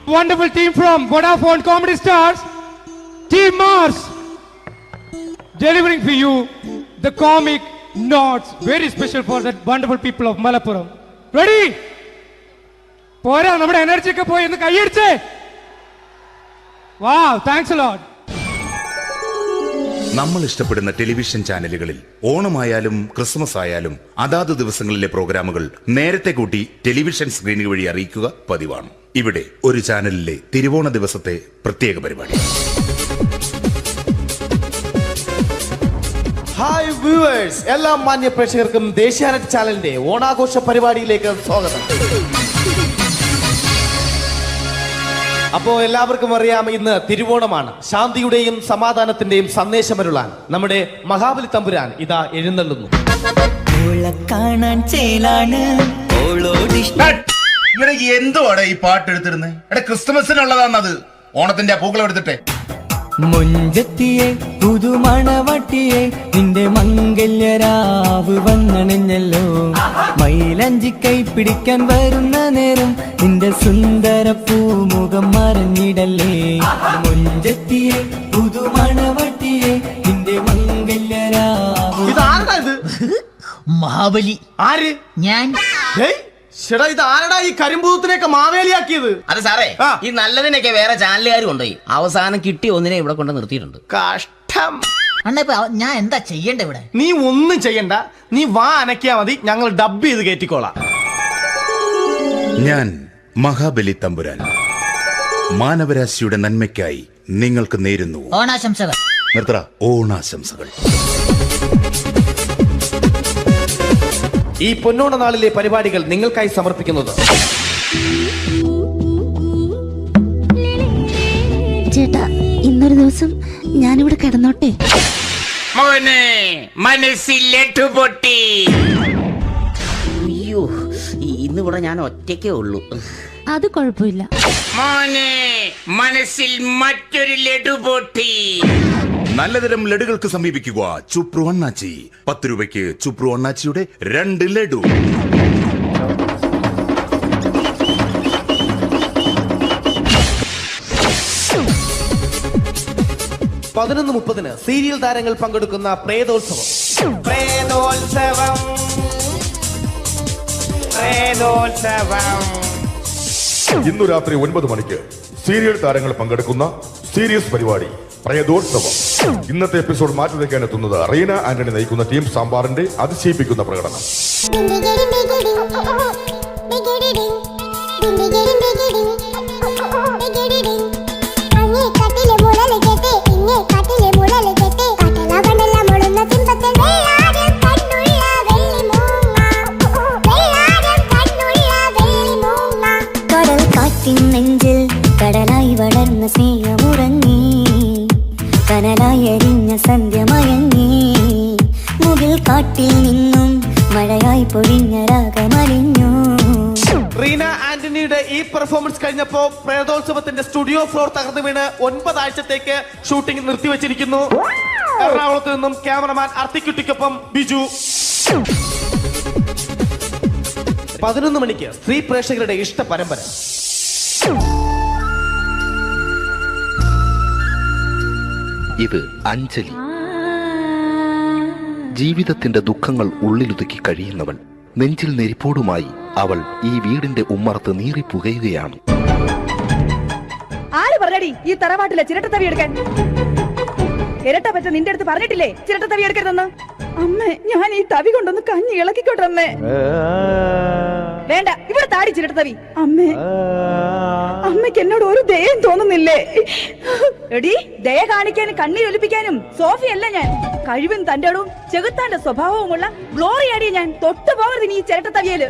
Wonderful team from Vodafone Comedy Stars, Team Mars, delivering for you the comic notes, very special for the wonderful people of Malappuram. Ready? പോരാ നമ്മുടെ energy ഒക്കെ പോയി ഒന്ന് കൈയടിച്ചേ. Wow, thanks a lot. നമ്മൾ ഇഷ്ടപ്പെടുന്ന television ചാനലുകളിൽ ഓണമായാലും Christmas ആയാലും അതാത് ദിവസങ്ങളിലെ പ്രോഗ്രാമുകൾ നേരത്തെ കൂട്ടി ടെലിവിഷൻ സ്ക്രീനുകൾ വഴി അറിയിക്കുക പതിവാണ്. ഇവിടെ ഒരു ചാനലിലെ തിരുവോണ ദിവസത്തെ പ്രത്യേക പരിപാടി. ഹായ് വ്യൂവേഴ്സ്, എല്ലാ മാന്യ പ്രേക്ഷകർക്കും ദേശീയാനെറ്റ് ചാനലിന്റെ ഓണാഘോഷ പരിപാടിയിലേക്ക് സ്വാഗതം. അപ്പോൾ എല്ലാവർക്കും അറിയാം, ഇന്ന് തിരുവോണമാണ്. ശാന്തിയുടെയും സമാധാനത്തിന്റെയും സന്ദേശമരുളാൻ നമ്മുടെ മഹാബലി തമ്പുരാൻ ഇതാ എഴുന്നള്ളുന്നു. എന്തുവാടെ ഈ പാട്ട് എടുത്തിരുന്നത്? എടാ, ക്രിസ്മസിനുള്ളതാണത്. ഓണത്തിന്റെ പൂക്കളം എടുത്തിട്ടെ. മുഞ്ചത്തിയെ പുതുമണവട്ടിയെ നിന്റെ മംഗല്യരാവ് വന്നണിഞ്ഞല്ലോ. മൈലഞ്ചി കൈ പിടിക്കാൻ വരുന്ന നേരം നിന്റെ സുന്ദര പൂമുഖം മറഞ്ഞിടല്ലേ. മുഞ്ചത്തിയെ പുതുമണവട്ടിയെ നിന്റെ മംഗല്യരാവ്. ഇതാരടാ ഇത്? മഹാബലി. ആര്? ഞാൻ. ചേട്ടാ, ഇത് ആരടാ ഈ കരിമ്പൂത്തിനെയൊക്കെ മാവേലിയാക്കിയത്? അതെ സാറേ, ഈ നല്ലതിനൊക്കെ വേറെ ചാനലുകാർ കൊണ്ടുപോയി അവസാനം കിട്ടി ഒന്നിനെ ഇവിടെ കൊണ്ട് നിർത്തിയിട്ടുണ്ട്. കഷ്ടം. അണ്ണ ഇപ്പൊ ഞാൻ എന്താ ചെയ്യണ്ട ഇവിടെ? നീ ഒന്നും ചെയ്യണ്ട, നീ വാ അനക്കിയാ മതി, ഞങ്ങൾ ഡബ് ചെയ്ത് കയറ്റിക്കോളാം. ഞാൻ മഹാബലി തമ്പുരാൻ മാനവരാശിയുടെ നന്മയ്ക്കായി നിങ്ങൾക്ക് നേരുന്നു ഓണാശംസകൾ. നിർത്തറ. ഓണാശംസകൾ. ഈ പൊന്നോണ നാളിലെ പരിപാടികൾ നിങ്ങൾക്കായി സമർപ്പിക്കുന്നത് ചേട്ടാ, ഇന്നൊരു ദിവസം ഞാനിവിടെ കിടന്നോട്ടെ. മോനെ മനസ്സിലെട്ടു പൊട്ടി. അയ്യോ, ഇന്നിവിടെ ഞാൻ ഒറ്റയ്ക്കേ ഉള്ളൂ. അത് കുഴപ്പമില്ല. മോനെ മനസ്സിൽ മറ്റൊരു ലഡു പൊട്ടി. നല്ലതരം ലഡുകൾക്ക് സമീപിക്കുക ചുപ്രു അണ്ണാച്ചി. 10 രൂപയ്ക്ക് ചുപ്രു അണ്ണാച്ചിയുടെ 2 ലഡു. (11:30) സീരിയൽ താരങ്ങൾ പങ്കെടുക്കുന്ന പ്രേതോത്സവം. ഇന്നു രാത്രി 9 മണിക്ക് സീരിയൽ താരങ്ങൾ പങ്കെടുക്കുന്ന സീരിയസ് പരിപാടി പ്രേതോത്സവം. ഇന്നത്തെ എപ്പിസോഡ് മാറ്റി വയ്ക്കാൻ എത്തുന്നത് റീന ആന്റണി നയിക്കുന്ന ടീം സാമ്പാറിന്റെ അതിശയിപ്പിക്കുന്ന പ്രകടനം. നെഞ്ചിൽ കടലായി വളർന്ന സ്നേഹമുറങ്ങി, കനലായരിഞ്ഞ സന്ധ്യ മയങ്ങി, മുകിൽ കാട്ടിൽ നിന്നും മഴയായി പൊഴിഞ്ഞ രാഗമലിഞ്ഞു. റീന ആന്റണിയുടെ ഈ പെർഫോമൻസ് കഴിഞ്ഞപ്പോ പ്രേതോത്സവത്തിന്റെ സ്റ്റുഡിയോ ഫ്ലോർ തകർന്നു വീണ് 9 ആഴ്ചത്തേക്ക് ഷൂട്ടിംഗ് നിർത്തിവെച്ചിരിക്കുന്നു. എറണാകുളത്ത് നിന്നും ക്യാമറമാൻ അർത്തിക്കുട്ടിക്കൊപ്പം ബിജു. 11 മണിക്ക് സ്ത്രീ പ്രേക്ഷകരുടെ ഇഷ്ട പരമ്പര. ഇത് അഞ്ജലി. ജീവിതത്തിന്റെ ദുഃഖങ്ങൾ ഉള്ളിലൊതുക്കി കഴിയുന്നവൾ. നെഞ്ചിൽ നെരിപ്പോടുമായി അവൾ ഈ വീടിന്റെ ഉമ്മറത്ത് നീറി പുകയുകയാണ്. ആര് പറഞ്ഞടി ഈ തറവാട്ടിലെ ചിരട്ടത്തവി എടുക്കാൻ? ഇരട്ട പറ്റ നിന്റെ അടുത്ത് പറഞ്ഞിട്ടില്ലേ ചിരട്ടത്തവി എടുക്കരുതെന്ന്? അമ്മേ, ഞാൻ ഈ തവി കൊണ്ടൊന്ന് കഞ്ഞി ഇളക്കിക്കോട്ടെ അമ്മേ. വേണ്ട, ഇവിടെ താടി ചിരട്ടത്തവി. അമ്മേ, അമ്മയ്ക്ക് എന്നോട് ഒരു ദയം തോന്നുന്നില്ലേ? എടി, ദയ കാണിക്കാനും കണ്ണീരൊലിപ്പിക്കാനും സോഫിയല്ല ഞാൻ. കഴിവും തന്റെ ഇടവും ചെകുത്താന്റെ സ്വഭാവവുമുള്ള ഗ്ലോറി ആടിയ ഞാൻ. തൊട്ടു പോകരുത് നീ ചിരട്ടത്തവിയല്.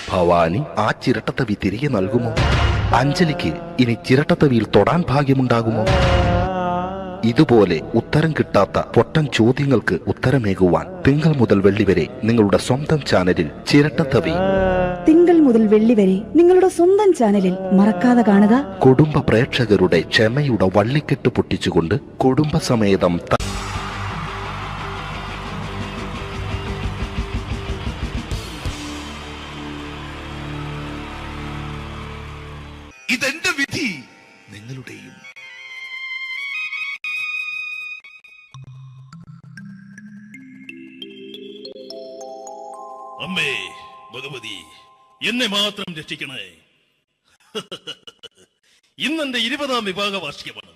ഭവാനി ആ ചിരട്ടത്തവി തിരികെ നൽകുമോ? അഞ്ജലിക്ക് ഇനി ചിരട്ടത്തവിയിൽ തൊടാൻ ഭാഗ്യമുണ്ടാകുമോ? ഇതുപോലെ ഉത്തരം കിട്ടാത്ത പൊട്ടൻ ചോദ്യങ്ങൾക്ക് ഉത്തരമേകുവാൻ തിങ്കൾ മുതൽ വെള്ളി വരെ നിങ്ങളുടെ സ്വന്തം ചാനലിൽ ചിരട്ടത്തവി. തിങ്കൾ മുതൽ വെള്ളി വരെ നിങ്ങളുടെ സ്വന്തം ചാനലിൽ മറക്കാതെ കാണുക. കുടുംബ പ്രേക്ഷകരുടെ ക്ഷമയുടെ വള്ളിക്കെട്ട് പൊട്ടിച്ചുകൊണ്ട് കുടുംബസമേതം ഇതെന്റെ വിധി, നിങ്ങളുടെയും. അമ്മേ ഭഗവതി, എന്നെ മാത്രം രക്ഷിക്കണേ. ഇന്നെന്റെ 20ാം വിവാഹ വാർഷികമാണ്.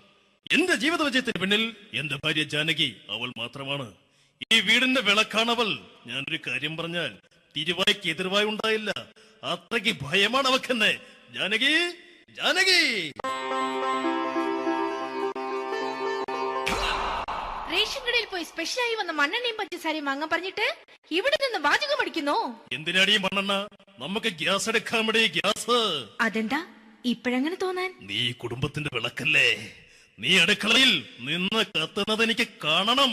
എന്റെ ജീവിത വിജയത്തിന് പിന്നിൽ എന്റെ ഭാര്യ ജാനകി അവൾ മാത്രമാണ്. ഈ വീടിന്റെ വിളക്കാണവൾ. ഞാനൊരു കാര്യം പറഞ്ഞാൽ തിരുവായ്ക്ക് എതിർവായി ഉണ്ടായില്ല. അത്രയ്ക്ക് ഭയമാണ് അവക്കെന്നെ. ജാനകി, ജാനകി. റേഷൻ കടയിൽ പോയി സ്പെഷ്യലായി വന്ന മണ്ണെണ്ണയും പഞ്ചസാരയും വാങ്ങാൻ പറഞ്ഞിട്ട് ഇവിടെ നിന്ന് വാചകം അടിക്കുന്നോ? എന്തിനാടി മണ്ണെണ്ണ? നമുക്ക് ഗ്യാസ് എടുക്കാൻ വേണ്ടി ഗ്യാസ്. അതെന്താ ഇപ്പഴങ്ങനെ തോന്നാൻ? നീ കുടുംബത്തിന്റെ വിളക്കല്ലേ. നീ അടുക്കളയിൽ നിന്ന് കത്തുന്നത് എനിക്ക് കാണണം.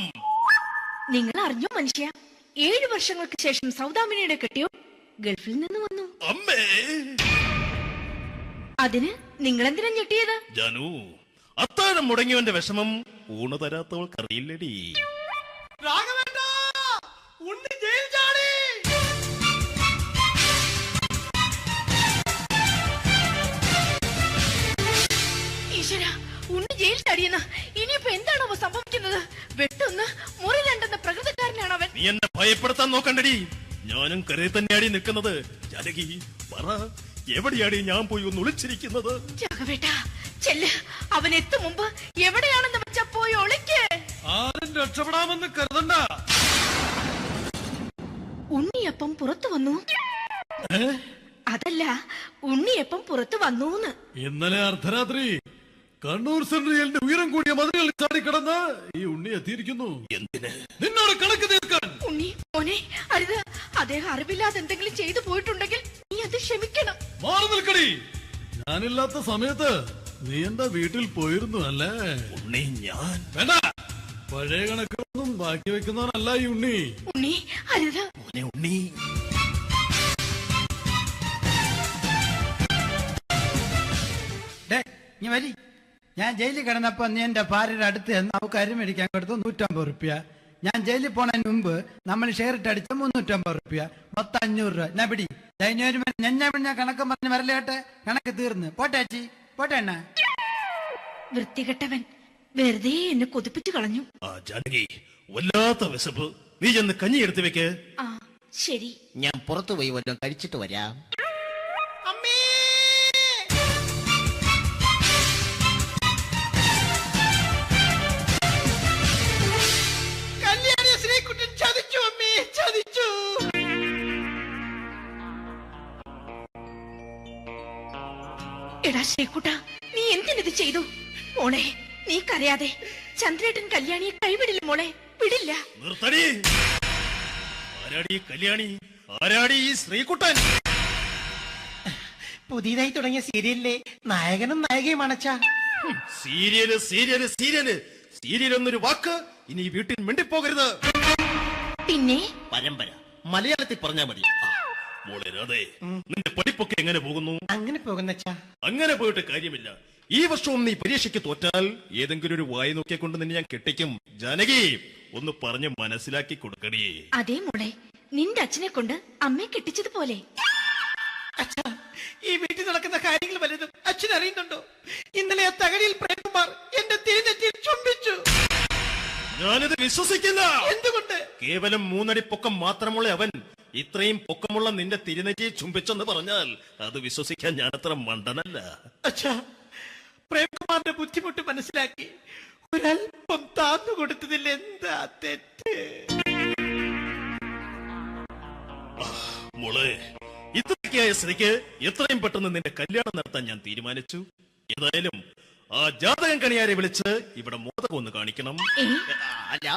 നിങ്ങൾ അറിഞ്ഞോ മനുഷ്യ, 7 വർഷങ്ങൾക്ക് ശേഷം സൗദാമിനിയുടെ കെട്ടിയോ ഗൾഫിൽ നിന്ന് വന്നു. അമ്മേ, അതിന് നിങ്ങൾ എന്തിനാ ഞെട്ടിയത്? ജാനു, അത്താഴം മുടങ്ങിയവന്റെ വിഷമം ഊണ് തരാത്തവൾക്കറിയില്ലടി. ഈശ്വരാ, ഉണ്ണി ജയിൽ ചാടിയെന്ന്. ഇനിയിപ്പോ എന്താണോ സംഭവിക്കുന്നത്? വെട്ടൊന്ന് മുറി രണ്ടെന്ന പ്രകൃതക്കാരനാണ് അവൻ. നീ എന്നെ ഭയപ്പെടുത്താൻ നോക്കണ്ടടി. ഞാനും കരയിൽ തന്നെയാടി നിൽക്കുന്നത്. ജാനകി, പറ, എവിടെയാടി ഞാൻ പോയി ഒന്ന് ഒളിച്ചിരിക്കുന്നത്? രാഘവേട്ടാ, ചെല്ല്. അവൻ എത്തും മുമ്പ് എവിടെയാണെന്ന് വെച്ചാ പോയി ഒളിക്ക്. ആരും രക്ഷപ്പെടാമെന്ന് കരുതണ്ട. ഉണ്ണിയപ്പം പുറത്തു വന്നു. അതല്ല, ഉണ്ണിയപ്പം പുറത്തു വന്നൂന്ന്. ഇന്നലെ അർദ്ധരാത്രി കണ്ണൂർ സെൻട്രലിന്റെ ഉയരം കൂടിയ മതിലുകളിൽ ചാടിക്കിടന്ന് ഈ ഉണ്ണി എത്തിയിരിക്കുന്നു. എന്തിന്? നിന്നോട് കണക്ക് തീർക്കാൻ. ഉണ്ണി മോനെ, അരുത്. അദ്ദേഹം അറിവില്ലാതെ എന്തെങ്കിലും ചെയ്തു പോയിട്ടുണ്ടെങ്കിൽ നീ അത് ക്ഷമിക്കണം. മാറി നിൽക്കടി. ഞാനില്ലാത്ത സമയത്ത് നീ എന്റെ വീട്ടിൽ പോയിരുന്നു അല്ലേ? ഉണ്ണി, ഞാൻ വേണ്ട. പഴയ കണക്കൊന്നും ബാക്കി വെക്കുന്നവനല്ല ഈ ഉണ്ണി. ഉണ്ണി, അരുത്. ഉണ്ണി, ഞാൻ ജയിലിൽ കിടന്നപ്പോ നീ എന്റെ ഭാര്യയുടെ അടുത്ത് നമുക്ക് അരി മേടിക്കാൻ കൊടുത്തു 150 റുപ്യ. ഞാൻ ജയിലിൽ പോണതിന് മുമ്പ് നമ്മൾ ഷെയർ ഇട്ട് അടിച്ച 350 റുപ്യ, മൊത്തം 500 രൂപ. ഞാൻ പിടി ഞാൻ കണക്ക് പറഞ്ഞ് വരലേട്ടെ. കണക്ക് തീർന്ന് പോട്ടെ ചേച്ചി, പോട്ടെ എണ്ണ. വൃത്തികെട്ടവൻ വെറുതെ എന്നെ കൊതിപ്പിച്ചു കളഞ്ഞു. ജാനകി, വല്ലാത്ത വിശപ്പ്. നീ ചെന്ന് കഞ്ഞി എടുത്ത് വെക്ക്. ആ ശരി. ഞാൻ പുറത്തു പോയി വല്ലതും കഴിച്ചിട്ട് വരാം. എടാ ശ്രീകുട്ട, നീ എന്തിനിത് ചെയ്തു? മോളെ, നീ കരയാതെ. ചന്ദ്രേട്ടൻ കല്യാണിയെ കൈവിടില്ല മോളെ, വിടില്ല. നിർത്തടി. ആരാടി കല്യാണി? ആരാടി ഈ ശ്രീകുട്ടൻ? പുതിയതായി തുടങ്ങിയ സീരിയലിലെ നായകനും നായികയുമാണ്. സീരിയല് സീരിയല് സീരിയല് സീരിയൽ എന്നൊരു വാക്ക് ഇനി ഈ വീട്ടിൽ മിണ്ടിപ്പോകരുത്. പിന്നെ പരമ്പര മലയാളത്തിൽ പറഞ്ഞാ മതി. മോളെ രാധേ, നിന്റെ പഠിപ്പൊക്കെ എങ്ങനെ പോകുന്നു? അങ്ങനെ പോകുന്ന അങ്ങനെ പോയിട്ട് കാര്യമില്ല. ഈ വർഷവും നീ പരീക്ഷയ്ക്ക് തോറ്റാൽ ഏതെങ്കിലും ഒരു വായി നോക്കിക്കൊണ്ട് നിന്നെ ഞാൻ കെട്ടിക്കും. ജാനകി, ഒന്ന് പറഞ്ഞ് മനസ്സിലാക്കി കൊടുക്കണേ. അതേ മോളെ, നിന്റെ അച്ഛനെ കൊണ്ട് അമ്മയെ കെട്ടിച്ചതുപോലെ. ഈ വീട്ടിൽ നടക്കുന്ന കാര്യങ്ങൾ വലുതും അച്ഛൻ അറിയുന്നുണ്ടോ? ഇന്നലെ ആ തകഴിയിൽ പ്രേംകുമാർ എന്റെ തിരുനെറ്റിയിൽ ചുംബിച്ചു. ഞാനിത് വിശ്വസിക്കില്ല. എന്തുകൊണ്ട്? കേവലം 3 അടി പൊക്കം മാത്രമുള്ള അവൻ ഇത്രയും പൊക്കമുള്ള നിന്റെ തിരുനെറ്റിയെ ചുംബിച്ചെന്ന് പറഞ്ഞാൽ അത് വിശ്വസിക്കാൻ ഞാൻ അത്ര മണ്ടനല്ല. അച്ഛാ, പ്രേംകുമാറിന്റെ ബുദ്ധിമുട്ട് മനസ്സിലാക്കി ഒരല്പം താന്നു കൊടുത്തതിൽ എന്താ തെറ്റ്? മോളെ, ഇത്രയ്ക്കായ സ്ഥിതിക്ക് എത്രയും പെട്ടെന്ന് നിന്റെ കല്യാണം നടത്താൻ ഞാൻ തീരുമാനിച്ചു. ഏതായാലും ആ ജാതകം കണിയാരെ വിളിച്ച് ഇവിടെ മോദകം ഒന്ന് കാണിക്കണം. അല്ല,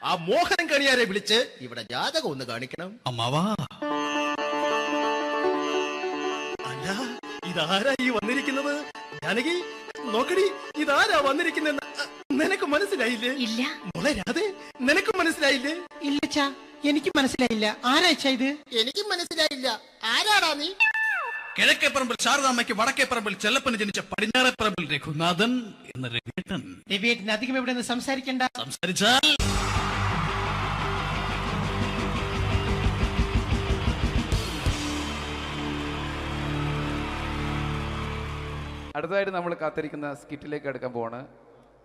ആ മോഹനം കണിയാരെ വിളിച്ച് ഇവിടെ ജാതകം ഒന്ന് കാണിക്കണം. അമ്മാവാ, അല്ല, ഇതാരാ ഈ വന്നിരിക്കുന്നത്? ജാനകി, നോക്കടി, ഇതാരാ വന്നിരിക്കുന്നെന്ന് നിനക്ക് മനസ്സിലായില്ലേ? ഇല്ല. മോളെ രാധേ, നിനക്ക് മനസ്സിലായില്ലേ? ഇല്ലച്ചാ, എനിക്ക് മനസ്സിലായില്ല. ആരാച്ചാ ഇത്? എനിക്കും മനസ്സിലായില്ല. ആരാടാ നീ? കിഴക്കേപ്പറമ്പിൽ ശാരദാമ്മയ്ക്ക് വടക്കേപ്പറമ്പിൽ ചെല്ലപ്പന് ജനിച്ച പടിഞ്ഞാറേപ്പറമ്പിൽ രഘുനാഥൻ എന്ന രവിയേട്ടൻ. രവിയേട്ടൻ അധികം ഇവിടെ നിന്ന് സംസാരിക്കണ്ട. സംസാരിച്ചാൽ അടുത്തതായിട്ട് നമ്മൾ കാത്തിരിക്കുന്ന സ്കിറ്റിലേക്ക് എടുക്കാൻ പോവാണ്.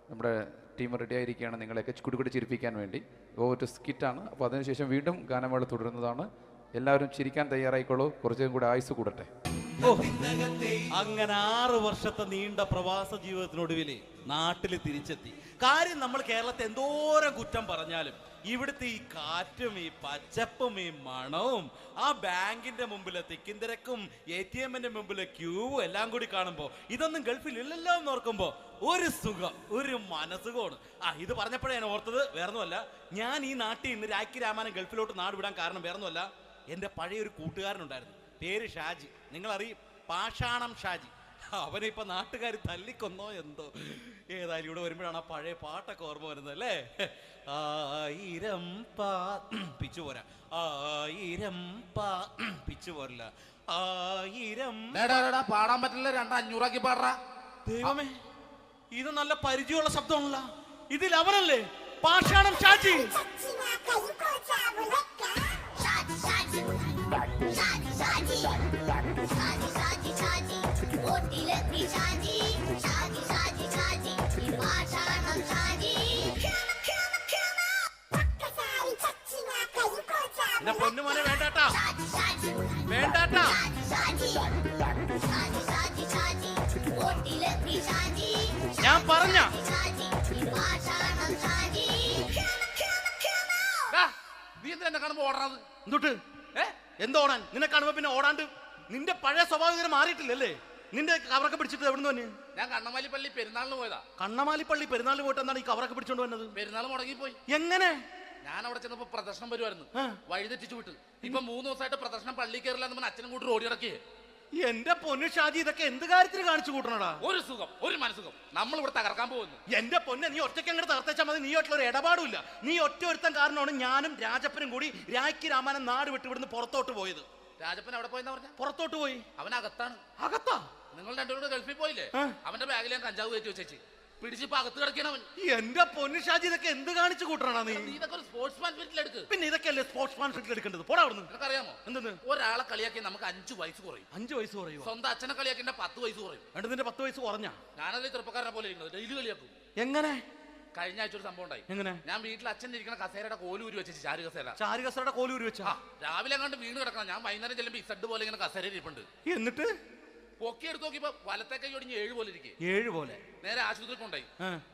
നമ്മുടെ ടീം റെഡി ആയിരിക്കുകയാണ് നിങ്ങളെയൊക്കെ കുടുകുടി ചിരിപ്പിക്കാൻ വേണ്ടി. ഒരു സ്കിറ്റാണ്. അപ്പോൾ അതിനുശേഷം വീണ്ടും ഗാനമേള തുടരുന്നതാണ്. എല്ലാവരും ചിരിക്കാൻ തയ്യാറായിക്കോളൂ. കുറച്ചും കൂടെ ആയുസ് കൂടട്ടെ. അങ്ങനെ 6 വർഷത്തെ നീണ്ട പ്രവാസ ജീവിതത്തിനൊടുവിൽ നാട്ടിൽ തിരിച്ചെത്തി. കാര്യം നമ്മൾ കേരളത്തെ എന്തോരം കുറ്റം പറഞ്ഞാലും ഇവിടുത്തെ ഈ കാറ്റും ഈ പച്ചപ്പും ഈ മണവും ആ ബാങ്കിന്റെ മുമ്പിലെ തിക്കും തിരക്കും ATM-ന്റെ മുമ്പിലെ ക്യൂവും എല്ലാം കൂടി കാണുമ്പോൾ ഇതൊന്നും ഗൾഫിൽ ഇല്ലല്ലോ എന്ന് ഓർക്കുമ്പോൾ ഒരു സുഖം, ഒരു മനസുഖമാണ്. ഇത് പറഞ്ഞപ്പോഴേ ഞാൻ ഓർത്തത് വേറൊന്നുമല്ല, ഞാൻ ഈ നാട്ടിൽ നിന്ന് രാഖി രാമായണം ഗൾഫിലോട്ട് നാട് വിടാൻ കാരണം വേറൊന്നുമല്ല, എൻ്റെ പഴയൊരു കൂട്ടുകാരനുണ്ടായിരുന്നു, പേര് ഷാജി. നിങ്ങളറിയും, പാഷാണം ഷാജി. അവനെ ഇപ്പൊ നാട്ടുകാർ തല്ലിക്കൊന്നോ എന്തോ. ഏതായാലും ഇവിടെ വരുമ്പോഴാണ് ആ പഴയ പാട്ടൊക്കെ ഓർമ്മ വരുന്നത് അല്ലേ. 1000 പിച്ചു പോരാ, 1000 പിച്ചു പോരില്ല, 1000 പാടാൻ പറ്റില്ല, 200 പാടാ. ദൈവമേ, ഇത് നല്ല പരിചയമുള്ള ശബ്ദമാണല്ലോ. ഇതിൽ അവനല്ലേ പാഷാണം ഷാജി? പൊന്നുമോനെ വേണ്ടാട്ടാ, വേണ്ടാട്ടാ. ഞാൻ പറഞ്ഞ നീ എന്നെ കാണുമ്പോ ഓടാത് എന്തൊട്ട്? എന്തോടാൻ? നിന്നെ കാണുമ്പോ പിന്നെ ഓടാണ്ട് നിന്റെ പഴയ സ്വഭാവം മാറിയിട്ടില്ലല്ലേ? നിന്റെ കവറൊക്കെ പിടിച്ചിട്ട് എവിടുന്ന് വന്നു? ഞാൻ കണ്ണമാലിപ്പള്ളി പെരുന്നാളിന് പോയതാ. കണ്ണമാലിപ്പള്ളി പെരുന്നാളിന് പോയിട്ട് എന്താണ് ഈ കവറൊക്കെ പിടിച്ചോണ്ട് വന്നത്? പെരുന്നാൾ മുടങ്ങിപ്പോയി. എങ്ങനെ? ഞാൻ അവിടെ ചെന്നപ്പോ പ്രദർശനം വരുമായിരുന്നു, വഴിതെറ്റിച്ചു വിട്ടു. ഇപ്പൊ 3 ദിവസമായിട്ട് പ്രദർശനം പള്ളി കയറില്ല എന്ന് അച്ഛനും കൂട്ടി ഓടി ഇറക്കിയേ. എന്റെ പൊന്നു ഷാജി, ഇതൊക്കെ എന്ത് കാര്യത്തിന് കാണിച്ചു കൂട്ടണടാ? ഒരു സുഖം, ഒരു മനസുഖം. നമ്മൾ ഇവിടെ തകർക്കാൻ പോകുന്നു. എന്റെ പൊന്നെ, നീ ഒറ്റയ്ക്ക് അങ്ങോട്ട് തകർത്തേച്ചാൽ മതി. നീ ഒറ്റ ഒരു ഇടപാടുമില്ല. നീ ഒറ്റ ഒരുത്തൻ കാരണമാണ് ഞാനും രാജപ്പനും കൂടി രാഖി രാമായണം നാട് വിട്ട് ഇവിടുന്ന് പുറത്തോട്ട് പോയത്. രാജപ്പൻ എവിടെ പോയെന്നാ പറഞ്ഞ? പുറത്തോട്ട് പോയി. അവനകത്താണ്. അകത്താ? നിങ്ങൾ രണ്ടുപേരും ഗൾഫിൽ പോയില്ലേ? അവന്റെ ബാഗിൽ ഞാൻ കഞ്ചാവ് കയറ്റി വെച്ചേച്ച് പിടിച്ചിപ്പോ അകത്ത് കിടക്കണവൻ. എന്റെ പൊന്നു ഷാജി, ഇതൊക്കെ എന്ത് കാണിച്ചു കൂട്ടണ നീ? ഇതൊക്കെ ഒരു സ്പോർട്സ്മാൻ ഫീൽഡിൽ എടുക്ക്. പിന്നെ ഇതൊക്കെയല്ലേ സ്പോർട്സ്മാൻ ഫീൽഡിൽ എടുക്കേണ്ടത്? പോടാ അവിടുന്ന്. നിനക്കറിയാമോ എന്തെന്ന്? ഒരാളെ കളിയാക്കി നമുക്ക് 5 വയസ്സ് കുറയും. 5 വയസ്സ് കുറയും? സ്വന്തം അച്ഛനെ കളിയാക്കി 10 വയസ്സ് കുറയും. നിന്റെ 10 വയസ്സ് കുറഞ്ഞാ? ഞാനതിൽ ചെറുപ്പക്കാരനെ പോലെ ഇരിക്കുന്നത്, ഡെയിലി കളിയാക്കും. എങ്ങനെ? കഴിഞ്ഞ ആഴ്ച ഒരു സംഭവം ഉണ്ടായി. എങ്ങനെ? ഞാൻ വീട്ടിൽ അച്ഛൻ ഇരിക്കുന്ന കസേരയുടെ കോലൂരി വെച്ച്, ചാരു കസേര. ചാരു കസേരയുടെ കോലൂരി വെച്ചാ? രാവിലെ കണ്ട് വീണ് കിടക്കണം. ഞാൻ വൈകുന്നേരം ചെല്ലുമ്പോ ഇസഡ് പോലെ ഇങ്ങനെ കസേര ഇരിപ്പുണ്ട്. എന്നിട്ട് പൊക്കി എടുത്ത് നോക്കിയപ്പോ വലത്തെ കൈ ഒടിഞ്ഞ് 7 പോലെ ഇരിക്കേ. 7 പോലെ? നേരെ ആശുപത്രി കൊണ്ടായി.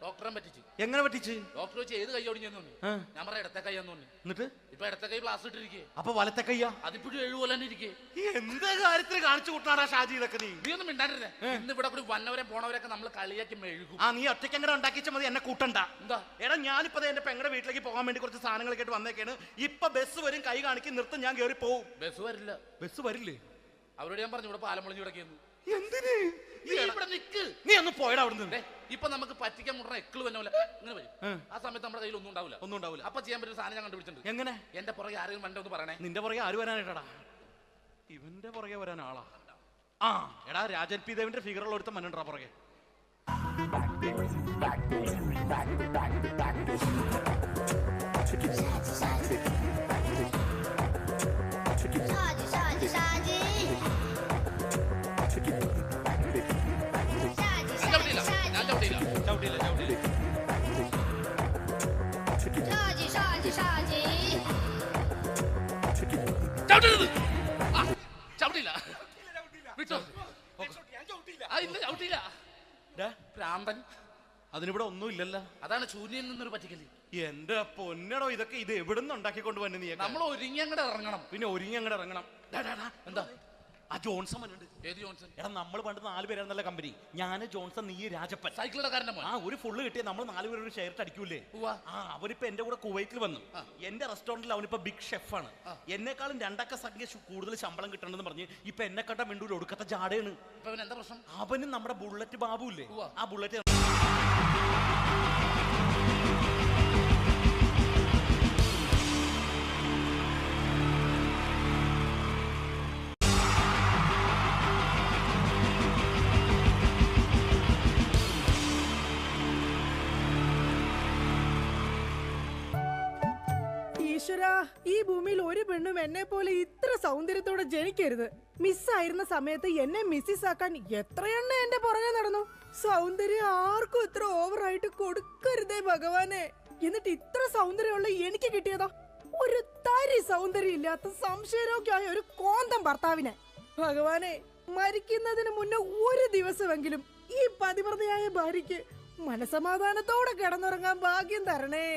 ഡോക്ടറെ പറ്റിച്ച്. എങ്ങനെ പറ്റിച്ച്? ഡോക്ടർ വെച്ച് ഏത് കൈ ഒടിഞ്ഞെന്ന് തോന്നി. ഞാൻ പറയാം ഇടത്തെ കൈ എന്ന് തോന്നി. എന്നിട്ട് ഇപ്പൊ ഇടത്തെ കൈ പ്ലാസ്റ്റർ ഇട്ടിരിക്കേ. അപ്പൊ വലത്തെ കയ്യാ? അതിപ്പോഴും 7 പോലെ തന്നെ ഇരിക്കേ. എന്ത് കാര്യത്തിന് കാണിച്ചു കൂട്ടാടാ ഷാജി ഇതൊക്കെ? നീ ഒന്നും മിണ്ടാണ്ടിരുന്നേ. ഇന്ന് ഇവിടെ കൂടി വന്നവരെ പോണവരൊക്കെ നമ്മൾ കളിയാക്കി മെഴുകും. നീ ഒറ്റയ്ക്ക് അങ്ങനെ ഉണ്ടാക്കിച്ച മതി, എന്നെ കൂട്ടണ്ട. എന്താ? എടാ, ഞാനിപ്പോ എന്റെ പെങ്ങളുടെ വീട്ടിലേക്ക് പോകാൻ വേണ്ടി കുറച്ച് സാധനങ്ങളൊക്കെ ആയിട്ട് വന്നേക്കാണ്. ഇപ്പൊ ബസ് വരും, കൈ കാണിക്കും, നിർത്തും, ഞാൻ കയറി പോവും. ബസ് വരില്ല. ബസ് വരില്ലേ? അവരോട് ഞാൻ പറഞ്ഞു ഇവിടെ പാലം പൊളിഞ്ഞു കിടക്കുന്നു. എന്തിന്? ഇവിടെ നിക്ക്. നീ ഒന്ന് പോയടാ അവിടുന്ന്. ഇപ്പൊ നമുക്ക് പറ്റിക്കാൻ മുട്ട എക്കിള് വന്ന പോലെ ഇങ്ങനെ വരും. ആ സമയത്ത് നമ്മുടെ കയ്യിൽ ഒന്നും ഉണ്ടാവില്ല. അപ്പൊ ചെയ്യാൻ പറ്റുന്ന സാധനം ഞാൻ കണ്ടുപിടിച്ചിട്ടുണ്ട്. എങ്ങനെ? എന്റെ പുറകെ ആരെങ്കിലും വണ്ടി ഒന്ന് പറയണേ. നിന്റെ പുറകെ ആര് വരാനായിട്ടാടാ? ഇവന്റെ പുറകെ വരാൻ ആളാ? എടാ, രാജൻ പി ദേവിന്റെ ഫിഗറുള്ള ഒരുത്ത മനുണ്ടാ പുറകെ. അതിനിവിടെ ഒന്നും ഇല്ലല്ലോ. അതാണ് ശൂന്യയിൽ നിന്നൊരു പറ്റിക്കല്. എന്റെ പൊന്നടോ, ഇതൊക്കെ ഇത് എവിടുന്ന് ഉണ്ടാക്കിക്കൊണ്ട് വന്നു നീ? നമ്മൾ ഒരുങ്ങി അങ്ങോട്ട് ഇറങ്ങണം. പിന്നെ ഒരുങ്ങി അങ്ങോട്ട് ഇറങ്ങണം. എന്താ? ആ ജോൺസൺ ഉണ്ട്. ഏത് ജോൺസൺ? എടാ, നമ്മൾ പണ്ട് 4 പേരായിരുന്നല്ല കമ്പനി. ഞാൻ, ജോൺസൺ, നീ, രാജപ്പൻ. സൈക്കിളുടെ കാരണം. ഒരു ഫുള്ള് കിട്ടിയ നമ്മൾ 4 പേര് ഒരു ഷെയർ അടിക്കൂലേ? അവനിപ്പോ എന്റെ കൂടെ കുവൈറ്റിൽ വന്നു. എന്റെ റെസ്റ്റോറന്റിൽ അവനിപ്പോ ബിഗ് ഷെഫാണ്. എന്നെക്കാളും 2 അക്ക സംഖ്യ കൂടുതൽ ശമ്പളം കിട്ടണമെന്ന് പറഞ്ഞ് ഇപ്പൊ എന്നെക്കാട്ട മിണ്ടൂല ഒടുക്കത്തെ ജാടയാണ്. എന്താ പ്രശ്നം? അവനും നമ്മുടെ ബുള്ളറ്റ് ബാബു ഇല്ലേ, ആ ബുള്ളറ്റ് ഈശ്വരാ, ഈ ഭൂമിയിൽ ഒരു പെണ്ണും എന്നെ പോലെ ഇത്ര സൗന്ദര്യത്തോടെ ജനിക്കരുത്. മിസ്സായിരുന്ന സമയത്ത് എന്നെ മിസ്സിസ് ആക്കാൻ എത്രയെണ്ണ എന്റെ പുറകെ നടന്നു. സൗന്ദര്യം ആർക്കും ഇത്ര ഓവറായിട്ട് കൊടുക്കരുതേ ഭഗവാനെ. എന്നിട്ട് ഇത്ര സൗന്ദര്യമുള്ള എനിക്ക് കിട്ടിയതോ ഒരു തരി സൗന്ദര്യം ഇല്ലാത്ത സംശയരോഗ്യമായ ഒരു കോന്തം ഭർത്താവിനെ. ഭഗവാനെ, മരിക്കുന്നതിന് മുന്നേ ഒരു ദിവസമെങ്കിലും ഈ പതിവ്രതയായ ഭാര്യയ്ക്ക് മനസമാധാനത്തോടെ കിടന്നുറങ്ങാൻ ഭാഗ്യം തരണേ.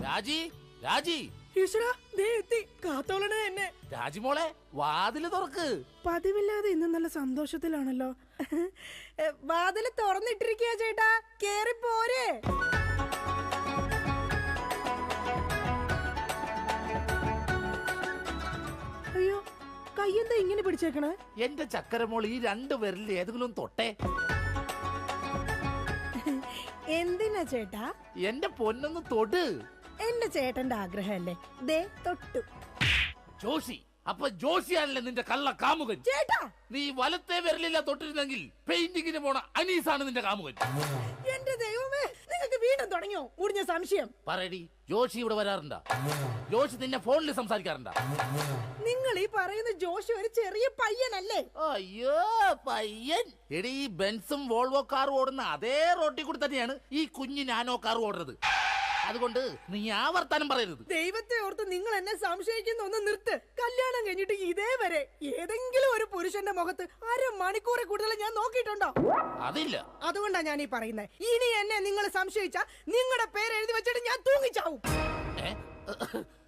രാജി, രാജി, ഈശ്വരാ, ദേ എത്തി. കാത്തോളണേ എന്നെ. രാജിമോളെ, വാതില് തുറക്ക്. പതിവില്ലാതെ ഇന്ന് നല്ല സന്തോഷത്തിലാണല്ലോ. വാതില് തുറന്നിട്ടിരിക്കുക ചേട്ടാ, കേറി പോരെ. അയ്യോ, കയ്യെന്താ ഇങ്ങനെ പിടിച്ചേക്കണേ? എന്റെ ചക്കരമോൾ, ഈ 2 വിരലിൽ ഏതെങ്കിലും തൊട്ടേ. എന്തിനാ ചേട്ടാ? എന്റെ പൊന്നൊന്ന് തൊട്. എന്റെ ചേട്ടന്റെ ആഗ്രഹമല്ലേ, ദേ തൊട്ടു. ജോഷി, അപ്പൊ ജോഷിയാണല്ലേ നിന്റെ കള്ള കാമുകൻ? ചേട്ടാ, നീ വലത്തെ വിരലില്ല തൊട്ടിരുന്നെങ്കിൽ പെയിന്റിങ്ങിന് പോണ അനീസാണ് നിന്റെ കാമുകൻ. എന്റെ ദൈവമേ, നിങ്ങൾക്ക് വീണ്ടും തുടങ്ങിയോ മുടിഞ്ഞ സംശയം? പറയടി, ജോഷി ഇവിടെ വരാറുണ്ടാ? ജോഷി നിന്നെ ഫോണിൽ സംസാരിക്കാറുണ്ടാ? നിങ്ങൾ ഈ പറയുന്ന ജോഷി ഒരു ചെറിയ പയ്യനല്ലേ? അയ്യോ, പയ്യൻ. എടി, ഈ ബെൻസും വോൾവോ കാറും ഓടുന്ന അതേ റോട്ടിൽ കൂടി തന്നെയാണ് ഈ കുഞ്ഞു നാനോ കാർ ഓടുന്നത്. അതുകൊണ്ട് നീ ആ വർത്താനം പറയരുത്. ദൈവത്തെ ഓർത്ത് നിങ്ങൾ എന്നെ സംശയിക്കുന്ന ഒന്ന് നിർത്ത്. കല്യാണം കഴിഞ്ഞിട്ട് ഇതേവരെ ഏതെങ്കിലും ഒരു പുരുഷന്റെ മുഖത്ത് 1/2 മണിക്കൂറെ കൂടുതൽ ഞാൻ നോക്കിയിട്ടുണ്ടോ? അതില്ല. അതുകൊണ്ടാ ഞാൻ ഈ പറയുന്നത്. ഇനി എന്നെ നിങ്ങൾ സംശയിച്ചാ നിങ്ങളുടെ പേര് എഴുതി വെച്ചിട്ട് ഞാൻ തൂങ്ങിച്ചാവും.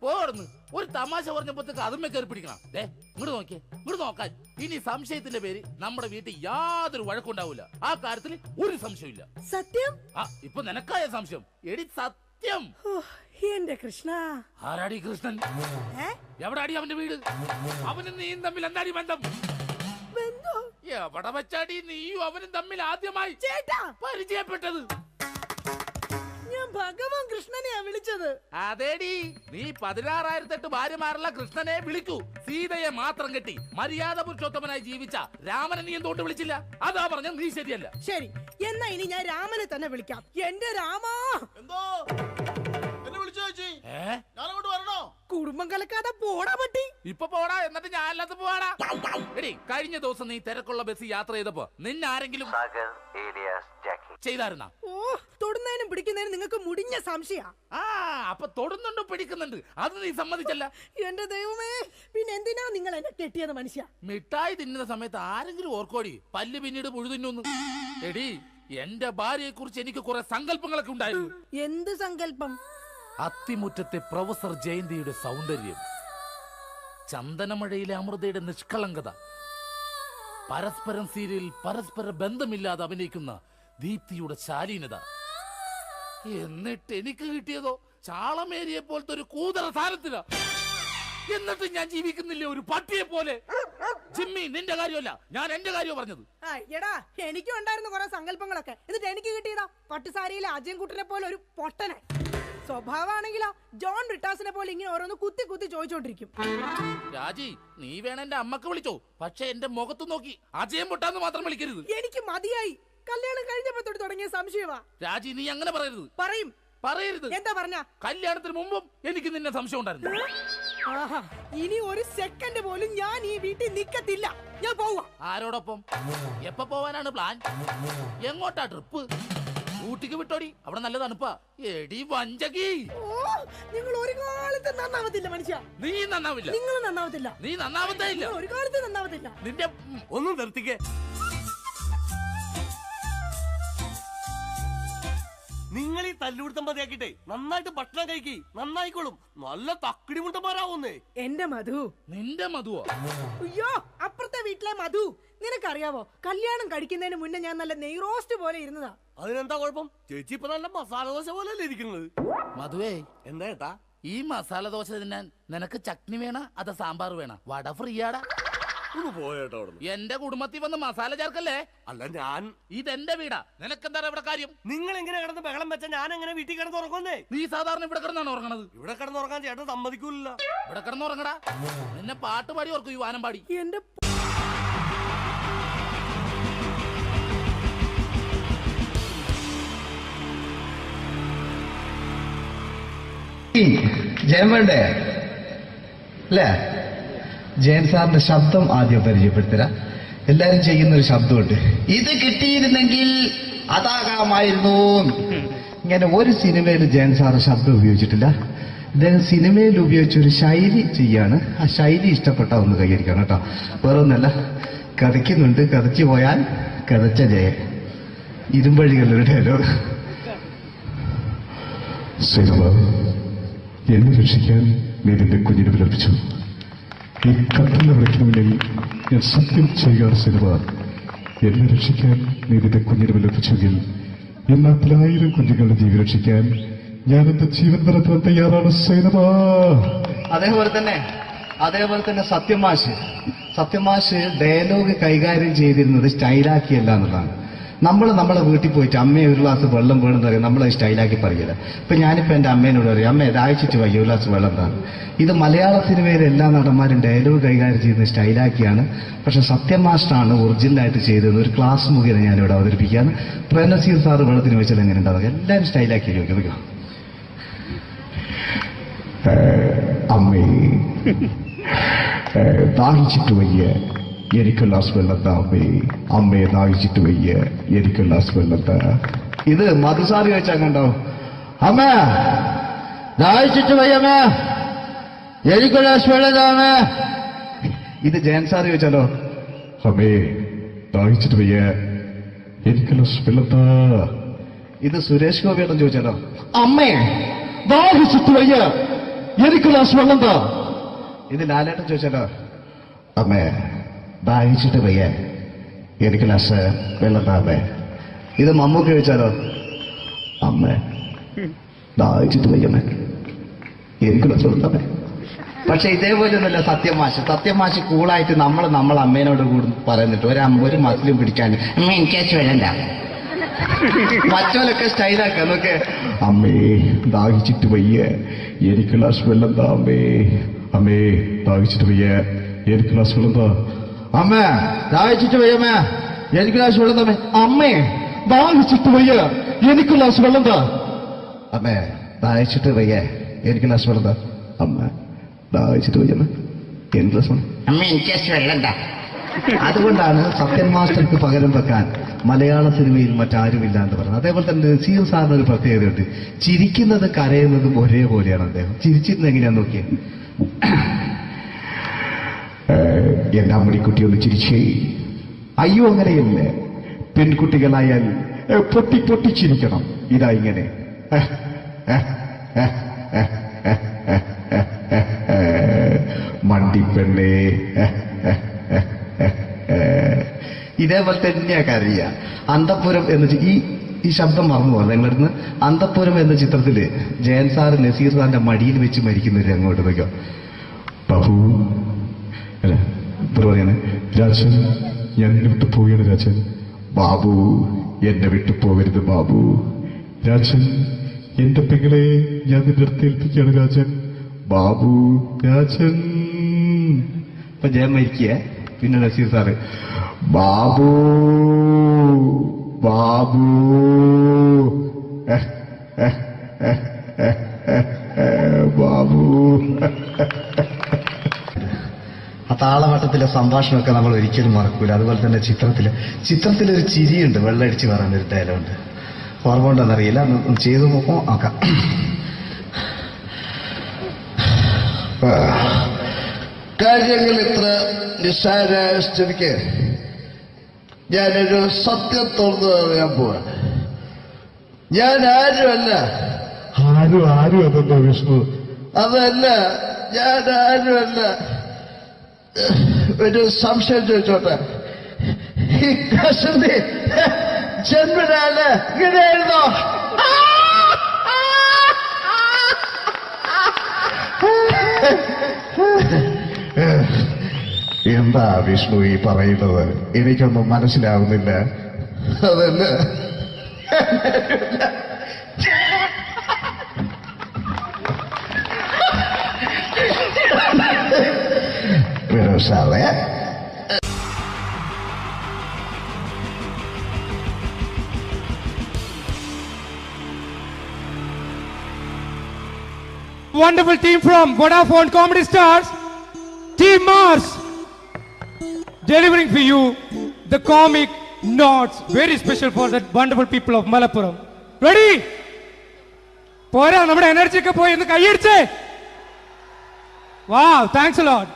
പോടുന്നു. ഒരു തമാശ പറഞ്ഞപ്പോഴത്തേക്ക് അതുമ്മേ കയറി പിടിക്കണം. ഇങ്ങോട്ട് നോക്കിയേ, ഇങ്ങോട്ട് നോക്കാൻ. ഇനി സംശയത്തിന്റെ പേര് നമ്മുടെ വീട്ടിൽ യാതൊരു വഴക്കുണ്ടാവില്ല. ആ കാര്യത്തിൽ ഒരു സംശയമില്ല. സത്യം? ഇപ്പൊ നിനക്കായ സംശയം. എടി, സത്യം. എന്റെ കൃഷ്ണ. ആരാടി കൃഷ്ണൻ? എവിടാടി അവന്റെ വീട്? അവനും നീയും തമ്മിൽ എന്താടി ബന്ധം? എവിടെ വെച്ചാടി നീയും അവനും തമ്മിൽ ആദ്യമായി പരിചയപ്പെട്ടത്? ഞാൻ ഭഗവാൻ കൃഷ്ണനെയാ വിളിച്ചത്. അതേടി, നീ 16,008 ഭാര്യമാരുള്ള കൃഷ്ണനെ വിളിക്കൂ. സീതയെ മാത്രം കെട്ടി മര്യാദ പുരുഷോത്തമനായി ജീവിച്ച രാമനെ നീ എന്തുകൊണ്ട് വിളിച്ചില്ല? അതാ പറഞ്ഞ നീ ശരിയല്ല. ശരി, എന്നാ ഇനി ഞാൻ രാമനെ തന്നെ വിളിക്കാം. എന്റെ രാമാ. എന്തോ എന്നെ വിളിച്ചു ചേച്ചി? ഞാനങ്ങോട്ട് വരണോ? കുടുംബം കലക്കാതെ പോടാ പറ്റി. ഇപ്പൊ പോടാ, എന്നിട്ട് ഞാൻ അല്ലാത്ത പോവാടാ. എടി, കഴിഞ്ഞ ദിവസം നീ തിരക്കുള്ള ബസ് യാത്ര ചെയ്തപ്പോ നിന്നെ ആരെങ്കിലും ചെയ്തായിരുന്ന? ഓ, തൊടുന്നതിനും പിടിക്കുന്നതിനും നിങ്ങൾക്ക് മുടിഞ്ഞ സംശയ. അപ്പൊ തൊടുന്നുണ്ട്, പിടിക്കുന്നുണ്ട്, അത് നീ സമ്മതിച്ചല്ല. എന്റെ ദൈവമേ, പിന്നെ എന്തിനാ നിങ്ങൾ എന്നെ കെട്ടിയത് മനുഷ്യ? മിഠായി തിന്നുന്ന സമയത്ത് ആരെങ്കിലും ഓർക്കോടി പല്ല് പിന്നീട് പുഴുതിന്നു? എടി, എന്റെ ഭാര്യയെ കുറിച്ച് എനിക്ക് കുറെ സങ്കല്പങ്ങളൊക്കെ ഉണ്ടായിരുന്നു. എന്ത് സങ്കല്പം? അത്തിമുറ്റത്തെ പ്രൊഫസർ ജയന്തിയുടെ സൗന്ദര്യം, ചന്ദനമഴയിലെ അമൃതയുടെ നിഷ്കളങ്കത, പരസ്പരം സീരിയൽ പരസ്പര ബന്ധമില്ലാതെ അഭിനയിക്കുന്ന ദീപ്തിയുടെ ശാലീനത. എന്നിട്ട് എനിക്ക് കിട്ടിയതോ ചാളമേരിയെ പോലത്തെ ഒരു കൂതറ സാരത്തില. എന്നിട്ട് ഞാൻ ജീവിക്കുന്നില്ലേ ഒരു പട്ടിയെ പോലെ? ജിമ്മി, നിന്റെ കാര്യമല്ല, ഞാൻ എന്റെ കാര്യം പറഞ്ഞത്. എടാ, എനിക്കും ഉണ്ടായിരുന്നു കുറെ സങ്കല്പങ്ങളൊക്കെ. എന്നിട്ട് എനിക്ക് കിട്ടിയതാ പട്ടുസാരിയിലെ അജയൻകുട്ടനെ പോലെ ഒരു പൊട്ടനെ. സ്വഭാവമാണെങ്കിലോ ജോൺ ബ്രിട്ടാസിനെ പോലെ ഇങ്ങനെ ഓരോന്ന് കുത്തി കുത്തി ചോദിച്ചോണ്ടിരിക്കും. രാജി, നീ വേണം എന്റെ അമ്മക്ക് വിളിച്ചോ, പക്ഷെ എന്റെ മുഖത്ത് നോക്കി അജയം പൊട്ടാന്ന് മാത്രം വിളിക്കരുത്. എനിക്ക് മതിയായി. കല്യാണം കഴിഞ്ഞപ്പോ തൊട്ട് തുടങ്ങിയ സംശയമാ. രാജി, നീ അങ്ങനെ പറയരുത്. പറയരുത്. എന്താ പറഞ്ഞ? കല്യാണത്തിന് മുമ്പും എനിക്ക് നിന്നെ സംശയം ഉണ്ടായിരുന്നു. ഇനി ഒരു സെക്കൻഡ് പോലും ഞാൻ ഈ വീട്ടിൽ നിക്കത്തില്ല. ഞാൻ പോവാ. ആരോടൊപ്പം? എപ്പോ പോവാനാണ് പ്ലാൻ? എങ്ങോട്ടാ ട്രിപ്പ്? ഊട്ടിക്ക് വിട്ടോടി, അവിടെ നല്ല തണുപ്പാ. എടി വഞ്ചകി, നിങ്ങൾ ഒരു കാലത്ത് നന്നാവത്തില്ല മനുഷ്യ. നീ നന്നാവില്ല. നിങ്ങൾ നന്നാവത്തില്ല. നീ നന്നാവത്തേ ഇല്ല. ഒരു കാലത്ത് നന്നാവത്തില്ല. നിന്റെ ഒന്നും നിർത്തിക്കേ. നിങ്ങൾ ഈ തല്ലുപിടുത്തം മതിയാക്കിട്ടെ നന്നായിട്ട് ഭക്ഷണം കഴിക്കി, നന്നായിക്കോളും. നല്ല തക്കിടി മുണ്ടന്മാരാവുന്നേ. എന്റെ മധു. നിന്റെ മധുവോ? അയ്യോ, അപ്പുറത്തെ വീട്ടിലെ മധു. നിനക്കറിയാവോ, കല്യാണം കഴിക്കുന്നതിന് മുന്നേ ഞാൻ നല്ല നെയ് റോസ്റ്റ് പോലെ ഇരുന്നതാ. അതിനെന്താ കുഴപ്പം? ചേച്ചി ഇപ്പൊ നല്ല മസാല ദോശ പോലെ അല്ലേ ഇരിക്കുന്നത്? മധുവേ, എന്താ ഏട്ടാ? ഈ മസാല ദോശ തിന്നാൻ നിനക്ക് ചട്നി വേണ അതോ സാമ്പാർ വേണ? വട ഫ്രീയാടാ. പോയേട്ടോ. എന്റെ കുടുംബത്തിൽ വന്ന് മസാല ചേർക്കല്ലേ. അല്ല, ഞാൻ ഇതെന്റെ വീടാ, നിനക്കെന്താ ഇവിടെ കാര്യം? നിങ്ങൾ എങ്ങനെ കിടന്ന് ബഹളം വെച്ച ഞാൻ എങ്ങനെ വീട്ടിൽ കിടന്ന് ഉറങ്ങുന്നേ? നീ സാധാരണ ഇവിടെ കിടന്നാണ് ഉറങ്ങണത്. ഇവിടെ കിടന്ന് ഉറങ്ങാൻ ചേട്ടൻ സമ്മതിക്കൂല. ഇവിടെ കിടന്ന് ഉറങ്ങടാ. നിന്നെ പാട്ട് പാടി ഓർക്കും, ഈ വാനം പാടി. എന്റെ ജയം വേണ്ടേ അല്ലേ? ജയൻ സാറിന്റെ ശബ്ദം ആദ്യം പരിചയപ്പെടുത്തരാം. എല്ലാരും ചെയ്യുന്ന ഒരു ശബ്ദമുണ്ട്, ഇത് കിട്ടിയിരുന്നെങ്കിൽ അതാകാമായിരുന്നു. ഇങ്ങനെ ഒരു സിനിമയിൽ ജയൻ സാറ് ശബ്ദം ഉപയോഗിച്ചിട്ടില്ല. ഇദ്ദേഹം സിനിമയിൽ ഉപയോഗിച്ചൊരു ശൈലി ചെയ്യാണ്. ആ ശൈലി ഇഷ്ടപ്പെട്ട ഒന്ന് കൈകരിക്കണം കേട്ടോ. വേറൊന്നല്ല, കഥയ്ക്കുന്നുണ്ട്, കഥയ്ക്ക് പോയാൽ കഥച്ച ജയൻ. ഇരുമ്പഴികളുടെ ഡയലോഗ്. സൈനബ, എന്നെ രക്ഷിക്കാൻ നീ നിന്റെ കുഞ്ഞിനെ വിലപിച്ചു. ഈ കട്ടലിനെ വിളിക്കണമെങ്കിൽ ഞാൻ സത്യം ചെയ്യുകയാണ് സൈനബ. എന്നെ രക്ഷിക്കാൻ നീ നിന്റെ കുഞ്ഞിനെ വിലപിച്ചെങ്കിൽ ഈ നാട്ടിൽ 1000 കുഞ്ഞുങ്ങളുടെ ജീവൻ രക്ഷിക്കാൻ ഞാൻ എന്റെ ജീവൻ നടത്താൻ തയ്യാറാണ് സൈനബ. അതേപോലെ തന്നെ സത്യമാഷ് ഡയലോഗ് കൈകാര്യം ചെയ്തിരുന്നത് സ്റ്റൈലാക്കിയല്ല എന്നുള്ളതാണ്. നമ്മളെ വീട്ടിൽ പോയിട്ട് അമ്മയെ ഒരു ഗ്ലാസ് വെള്ളം വേണമെന്ന് പറയും, നമ്മളത് സ്റ്റൈലാക്കി പറയില്ല. ഇപ്പൊ ഞാനിപ്പോ എന്റെ അമ്മേനോട് പറയും, അമ്മ ദാഹിച്ചിട്ട് വയ്യ ഒരു ഗ്ലാസ് വെള്ളം എന്താണ്. ഇത് മലയാള സിനിമയിലെ എല്ലാ നടന്മാരും ഡയലോഗ് കൈകാര്യം ചെയ്യുന്നത് സ്റ്റൈലാക്കിയാണ്. പക്ഷെ സത്യമാഷ്ടാണ് ഒറിജിനലായിട്ട് ചെയ്തത്. ഒരു ക്ലാസ് മുഖേന ഞാനിവിടെ അവതരിപ്പിക്കുകയാണ്. പ്രേംനസീർ സാറ് വെള്ളത്തിന് വെച്ചാൽ എങ്ങനെ ഉണ്ടാകും? എല്ലാവരും സ്റ്റൈലാക്കി ചോദിക്കും. അമ്മേ, ദാഹിച്ചിട്ട് വയ്യ, എനിക്ക് ഗ്ലാസ് വെള്ളം താ അമ്മേ. അമ്മയെ ദാഹിച്ചിട്ട് വയ്യ, എനിക്ക് ഗ്ലാസ് വെള്ളം താ. ഇത് മധുസാറി ചോദിച്ചാൽ കണ്ടോ, അമ്മ ദാഹിച്ചിട്ട് വയ്യമ്മ, എനിക്ക് ഗ്ലാസ് വെള്ളം താ അമ്മ. ഇത് ജയൻ സാറി ചോദിച്ചാലോ, അമ്മേ ദാഹിച്ചിട്ട് വയ്യ, എനിക്ക് ഗ്ലാസ് വെള്ളം താ. ഇത് സുരേഷ് ഗോപിയോടും ചോദിച്ചാലോ, അമ്മേ ദാഹിച്ചിട്ട് വയ്യ, എനിക്ക് ഗ്ലാസ് വെള്ളം താ. ഇത് ലാലേട്ടൻ ചോദിച്ചാലോ, അമ്മേ ദാഹിച്ചിട്ട് വയ്യ, എനിക്ക് ഗ്ലാസ് വെള്ളം താ അമ്മേ. ഇത് മമ്മൂക്ക് ചോദിച്ചാലോ, അമ്മേ ദാഹിച്ചിട്ട് വയ്യമ്മേ, എനിക്ക് ഗ്ലാസ് വെള്ളം താ. പക്ഷെ ഇതേപോലെ ഒന്നുമല്ല സത്യമാഷ് കൂളായിട്ട് നമ്മൾ അമ്മേനോട് കൂടി പറയുന്നിട്ട് ഒരു മസിലും പിടിക്കാൻ അമ്മ എനിക്ക് വേണ്ട. മറ്റോലൊക്കെ സ്റ്റൈലാക്ക നോക്കെ, അമ്മേ ദാഹിച്ചിട്ട് വയ്യ, എനിക്ക് ഗ്ലാസ് വെള്ളം താ അമ്മേ. അമ്മേ ദാഹിച്ചിട്ട് വയ്യ, എനിക്ക് ഗ്ലാസ് വെള്ളം താ. അമ്മ ദാഹിച്ചിട്ട് വയ്യമ്മ, എനിക്ക് ഗ്ലാസ് വെള്ളം തമ്മേ. അമ്മേ ദാഹിച്ചിട്ട് വയ്യ, എനിക്ക് ഗ്ലാസ് വെള്ളം താ. അമ്മേ ദാഹിച്ചിട്ട് വയ്യ, എനിക്ക് ഗ്ലാസ് വെള്ളം താ. അമ്മ ദാഹിച്ചിട്ട് വയ്യമ്മ, എനിക്ക് ഗ്ലാസ് വെള്ളം. അമ്മ എനിക്ക് വെള്ളം താ. അതുകൊണ്ടാണ് സത്യൻ മാസ്റ്റർക്ക് പകരം വെക്കാൻ മലയാള സിനിമയിൽ മറ്റാരുമില്ല എന്ന് പറയുന്നത്. അതേപോലെ തന്നെ നസീർ സാറിന് ഒരു പ്രത്യേകതയുണ്ട്, ചിരിക്കുന്നത് കരയുന്നതും ഒരേപോലെയാണ് അദ്ദേഹം. ചിരിച്ചിരുന്നത് എങ്ങനെയാന്ന് നോക്കിയേ. എന്റെ അമ്മടിക്കുട്ടി ഒന്ന് ചിരിച്ചേ. അയ്യോ അങ്ങനെയല്ല, പെൺകുട്ടികളായാൽ പൊട്ടി പൊട്ടി ചിരിക്കണം. ഇതാ ഇങ്ങനെ മണ്ടിപ്പെണ്ണേ. ഇതേപോലെ തന്നെയാ കരയ. അന്തപ്പുരം എന്ന ഈ ശബ്ദം മറന്നു പോകാം നിങ്ങളടുന്ന്. അന്തപ്പുരം എന്ന ചിത്രത്തില് ജയൻ സാറ് നസീർ സാറിന്റെ മടിയിൽ വെച്ച് മരിക്കുന്നവര് അങ്ങോട്ട് നോക്കാം. ബാബു അല്ല പറയാണ്, രാജൻ ഞാൻ എന്നെ വിട്ടു പോവുകയാണ് രാജൻ. ബാബു എന്നെ വിട്ടു പോകരുത് ബാബു. രാജൻ എന്റെ പെങ്ങളെ ഞാൻ നിന്റെ അടുത്ത് ഏൽപ്പിക്കുകയാണ് രാജൻ. ബാബു രാജൻ. ഇപ്പൊ ജയൻ മരിക്കുക, പിന്നെ നസീർ സാറ് ബാബു ബാബു ബാബു. ആ താളവട്ടത്തിലെ സംഭാഷണമൊക്കെ നമ്മൾ ഒരിക്കലും മറക്കൂല. അതുപോലെ തന്നെ ചിത്രത്തിലൊരു ചിരിയുണ്ട്, വെള്ളമടിച്ച് പറയുന്നൊരു ഡയലോഗുണ്ട്. ഓർമ്മ ഉണ്ടെന്നറിയില്ല, ഒന്ന് ചെയ്തു നോക്കാം. കാര്യങ്ങൾ ഇത്ര നിസ്സാരമായ സ്ഥിതിക്ക് ഞാനൊരു സത്യം തുറന്നു പറയാൻ പോവാ. ഞാൻ ആരുമല്ല. ആരും അതല്ല വിഷ്ണു. അതല്ല, ഞാൻ ആരുമല്ല. ഒരു സംശയം ചോദിച്ചോട്ടെ, ഈ കസന്തി ജന്മനാല് ഇങ്ങനെയായിരുന്നോ? എന്താ വിഷ്ണു ഈ പറയുന്നത്? എനിക്കൊന്നും മനസ്സിലാവുന്നില്ല. അതല്ല, സാറേ Wonderful team from Vodafone Comedy Stars, Team Mars, delivering for you the comic notes, very special for the wonderful people of Malappuram. Ready? പോരാ, നമ്മുടെ എനർജി ഒക്കെ പോയി ഒന്ന് കൈയടിച്ചേ. Wow, thanks a lot.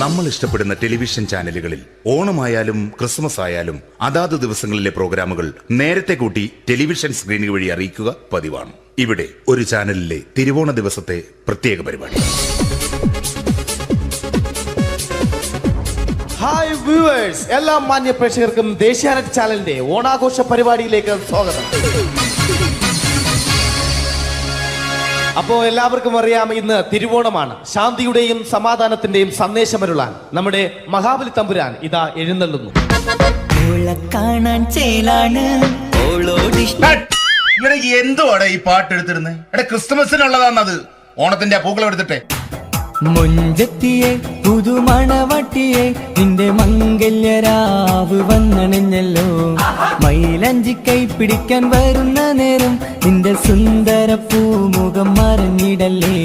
നമ്മൾ ഇഷ്ടപ്പെടുന്ന ടെലിവിഷൻ ചാനലുകളിൽ ഓണമായാലും ക്രിസ്മസ് ആയാലും അതാത് ദിവസങ്ങളിലെ പ്രോഗ്രാമുകൾ നേരത്തെ കൂട്ടി ടെലിവിഷൻ സ്ക്രീനുകൾ വഴി അറിയിക്കുക പതിവാണ്. ഇവിടെ ഒരു ചാനലിലെ തിരുവോണ ദിവസത്തെ പ്രത്യേക പരിപാടി. ഹായ് വ്യൂവേഴ്സ്, എല്ലാ മാന്യ പ്രേക്ഷകർക്കും ദേശീയാനെറ്റ് ചാനലിന്റെ ഓണാഘോഷ പരിപാടിയിലേക്ക് സ്വാഗതം. അപ്പോ എല്ലാവർക്കും അറിയാം, ഇന്ന് തിരുവോണമാണ്. ശാന്തിയുടെയും സമാധാനത്തിന്റെയും സന്ദേശമരുളാൻ നമ്മുടെ മഹാബലി തമ്പുരാൻ ഇതാ എഴുന്നള്ളുന്നു. എന്തുവാടാ ഈ പാട്ട് എടുത്തിരുന്നത്? എടാ, ക്രിസ്മസിനുള്ളതാണത്. ഓണത്തിന്റെ പൂക്കളം എടുത്തിട്ടെ. മുഞ്ചത്തിയെ പുതുമണവട്ടിയെ നിന്റെ മംഗല്യരാവ് വന്നണിഞ്ഞല്ലോ. മൈലഞ്ചി കൈ പിടിക്കാൻ വരുന്ന നേരം നിന്റെ സുന്ദര പൂമുഖം മറഞ്ഞിടല്ലേ.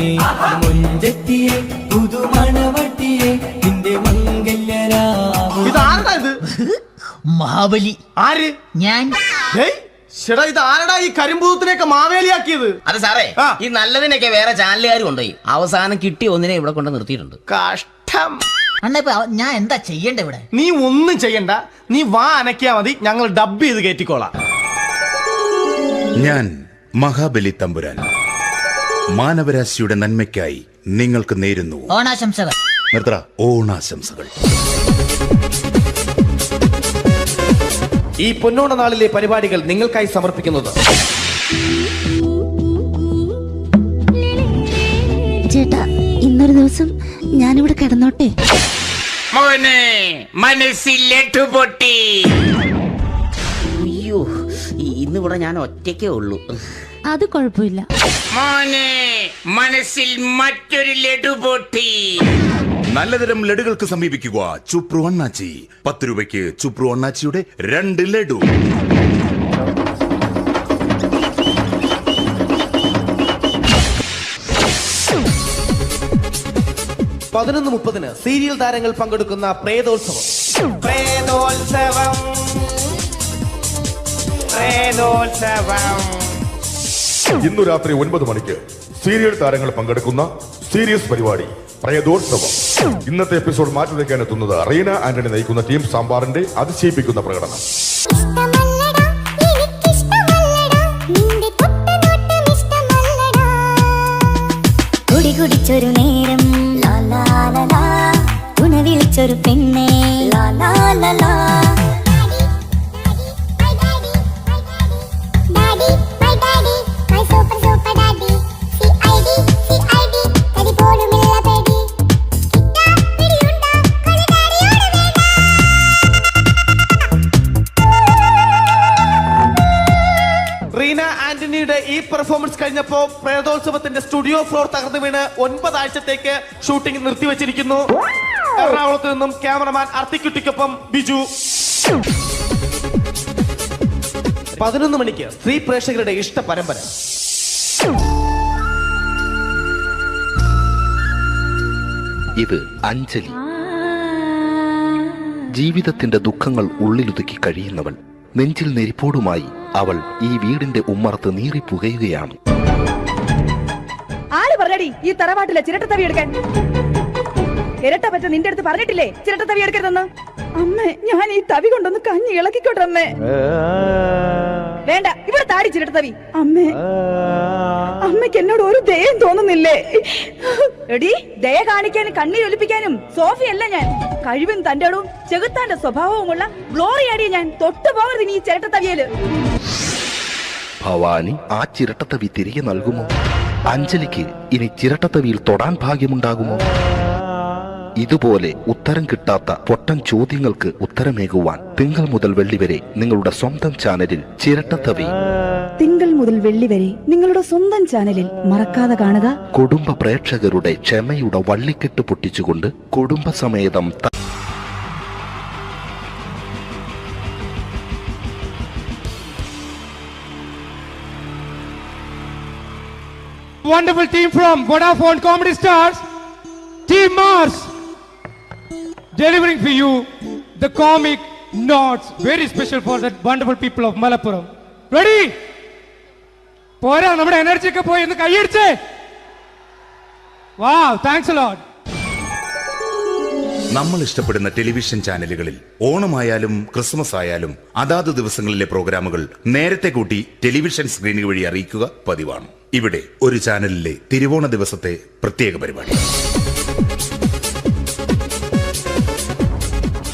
മുഞ്ചത്തിയെ പുതുമണവട്ടിയെ നിന്റെ മംഗല്യരാവ്. മഹാബലി. ആര്? ഞാൻ. ചേട്ടാ, ഇത് ആരടാ ഈ കരിമ്പൂത്തിനെയൊക്കെ മാവേലിയാക്കിയത്? അതെ സാറേ, ഈ നല്ലതിനൊക്കെ വേറെ ചാനലുകാർ കൊണ്ടുപോയി അവസാനം കിട്ടി ഒന്നിനെ ഇവിടെ കൊണ്ട് നിർത്തിയിട്ടുണ്ട്. കഷ്ടം. ഞാൻ എന്താ ചെയ്യണ്ട ഇവിടെ? നീ ഒന്നും ചെയ്യണ്ട, നീ വാ അനക്കിയാ മതി, ഞങ്ങൾ ഡബ് ചെയ്ത് കയറ്റിക്കോളാം. ഞാൻ മഹാബലി തമ്പുരാൻ മാനവരാശിയുടെ നന്മയ്ക്കായി നിങ്ങൾക്ക് നേരുന്നു ഓണാശംസകൾ. നിർത്തറ. ഓണാശംസകൾ. ഈ പൊന്നോണ നാളിലെ പരിപാടികൾ നിങ്ങൾക്കായി സമർപ്പിക്കുന്നത് ചേട്ടാ, ഇന്നൊരു ദിവസം ഞാനിവിടെ കിടന്നോട്ടെ? മോനെ, മനസ്സിൽ ലഡുപൊട്ടി. അയ്യോ, ഇന്നിവിടെ ഞാൻ ഒറ്റയ്ക്കേ ഉള്ളൂ. അത് കുഴപ്പമില്ല. മോനെ, മനസ്സിൽ മറ്റൊരു ലഡുപൊട്ടി. നല്ലതരം ലഡുകൾക്ക് സമീപിക്കുക ചുപ്രു അണ്ണാച്ചി. 10 രൂപയ്ക്ക് ചുപ്രു അണ്ണാച്ചിയുടെ 2 ലഡു. പതിനൊന്ന് സീരിയൽ താരങ്ങൾ പങ്കെടുക്കുന്ന പ്രേതോത്സവം. ഇന്നു രാത്രി 9 മണിക്ക് സീരിയൽ താരങ്ങൾ പങ്കെടുക്കുന്ന സീരിയസ് പരിപാടി പ്രേതോത്സവം. ഇന്നത്തെ എപ്പിസോഡ് മാറ്റി വയ്ക്കാൻ എത്തുന്നത് റീന ആന്റണി നയിക്കുന്ന ടീം സാമ്പാറിന്റെ അതിശയിപ്പിക്കുന്ന പ്രകടനം. കുടിച്ചൊരു നേരം വിളിച്ചൊരു പെണ്ണെ റീന ആന്റണിയുടെ ഈ പെർഫോമൻസ് കഴിഞ്ഞപ്പോ പ്രേതോത്സവത്തിന്റെ സ്റ്റുഡിയോ ഫ്ലോർ തകർന്നു വീണ് 9 ആഴ്ചത്തേക്ക് ഷൂട്ടിംഗ് നിർത്തിവെച്ചിരിക്കുന്നു. എറണാകുളത്ത് നിന്നും ക്യാമറമാൻ അർത്തിക്കുട്ടിക്കൊപ്പം ബിജു. 11 മണിക്ക് സ്ത്രീ പ്രേക്ഷകരുടെ ഇഷ്ട പരമ്പര. ഇത് അഞ്ജലി. ജീവിതത്തിന്റെ ദുഃഖങ്ങൾ ഉള്ളിലൊതുക്കി കഴിയുന്നവൾ. നെഞ്ചിൽ നെരിപ്പോടുമായി അവൾ ഈ വീടിന്റെ ഉമ്മറത്ത് നീറിപ്പുകയുകയാണ്. ആര് പറഞ്ഞടി ഈ തറവാട്ടിലെ ചിരട്ടത്തവി എടുക്കാൻ? ഇരട്ട പറ്റ നിന്റെ അടുത്ത് പറഞ്ഞിട്ടില്ലേ ചിരട്ടത്തവി എടുക്കരുതെന്ന്? അമ്മേ, ഞാൻ ഈ തവി കൊണ്ടൊന്ന് കഞ്ഞി ഇളക്കിക്കോട്ടെ അമ്മേ. വേണ്ട, ഇവിടെ താടി ചിരട്ടത്തവി. അമ്മേ, അമ്മയ്ക്ക് എന്നോട് ഒരു ദയം തോന്നുന്നില്ലേ? എടി, ദയ കാണിക്കാനും കണ്ണീരൊലിപ്പിക്കാനും സോഫിയല്ല ഞാൻ. കഴിവും തന്റെ ഇടവും ചെകുത്താന്റെ സ്വഭാവവുമുള്ള ഗ്ലോറി ആടിയ ഞാൻ. തൊട്ടു പോകരുത് നീ ചിരട്ടത്തവിയല്. ഭവാനി ആ ചിരട്ടത്തവി തിരികെ നൽകുമോ? അഞ്ജലിക്ക് ഇനി ചിരട്ടത്തവിയിൽ തൊടാൻ ഭാഗ്യമുണ്ടാകുമോ? ഇതുപോലെ ഉത്തരം കിട്ടാത്ത പൊട്ടൻ ചോദ്യങ്ങൾക്ക് ഉത്തരമേകുവാൻ തിങ്കൾ മുതൽ വെള്ളി വരെ നിങ്ങളുടെ സ്വന്തം ചാനലിൽ ചിരട്ടത്തവി. തിങ്കൾ മുതൽ വെള്ളി വരെ നിങ്ങളുടെ സ്വന്തം ചാനലിൽ മറക്കാതെ കാണുക. കുടുംബ പ്രേക്ഷകരുടെ ക്ഷമയുടെ വള്ളിക്കെട്ട് പൊട്ടിച്ചുകൊണ്ട് കുടുംബസമേതം Wonderful team from Vodafone Comedy Stars, Team Mars, delivering for you the comic notes, very special for the wonderful people of Malappuram. Ready? പോരാ, നമ്മുടെ എനർജി ഒക്കെ പോയി, ഒന്ന് കൈയടിച്ചേ. Wow, thanks a lot. നമ്മൾ ഇഷ്ടപ്പെടുന്ന ടെലിവിഷൻ ചാനലുകളിൽ ഓണമായാലും ക്രിസ്മസ് ആയാലും അതാത് ദിവസങ്ങളിലെ പ്രോഗ്രാമുകൾ നേരത്തെ കൂട്ടി ടെലിവിഷൻ സ്ക്രീനുകൾ വഴി അറിയിക്കുക പതിവാണ്. ഇവിടെ ഒരു ചാനലിലെ തിരുവോണ ദിവസത്തെ പ്രത്യേക പരിപാടി.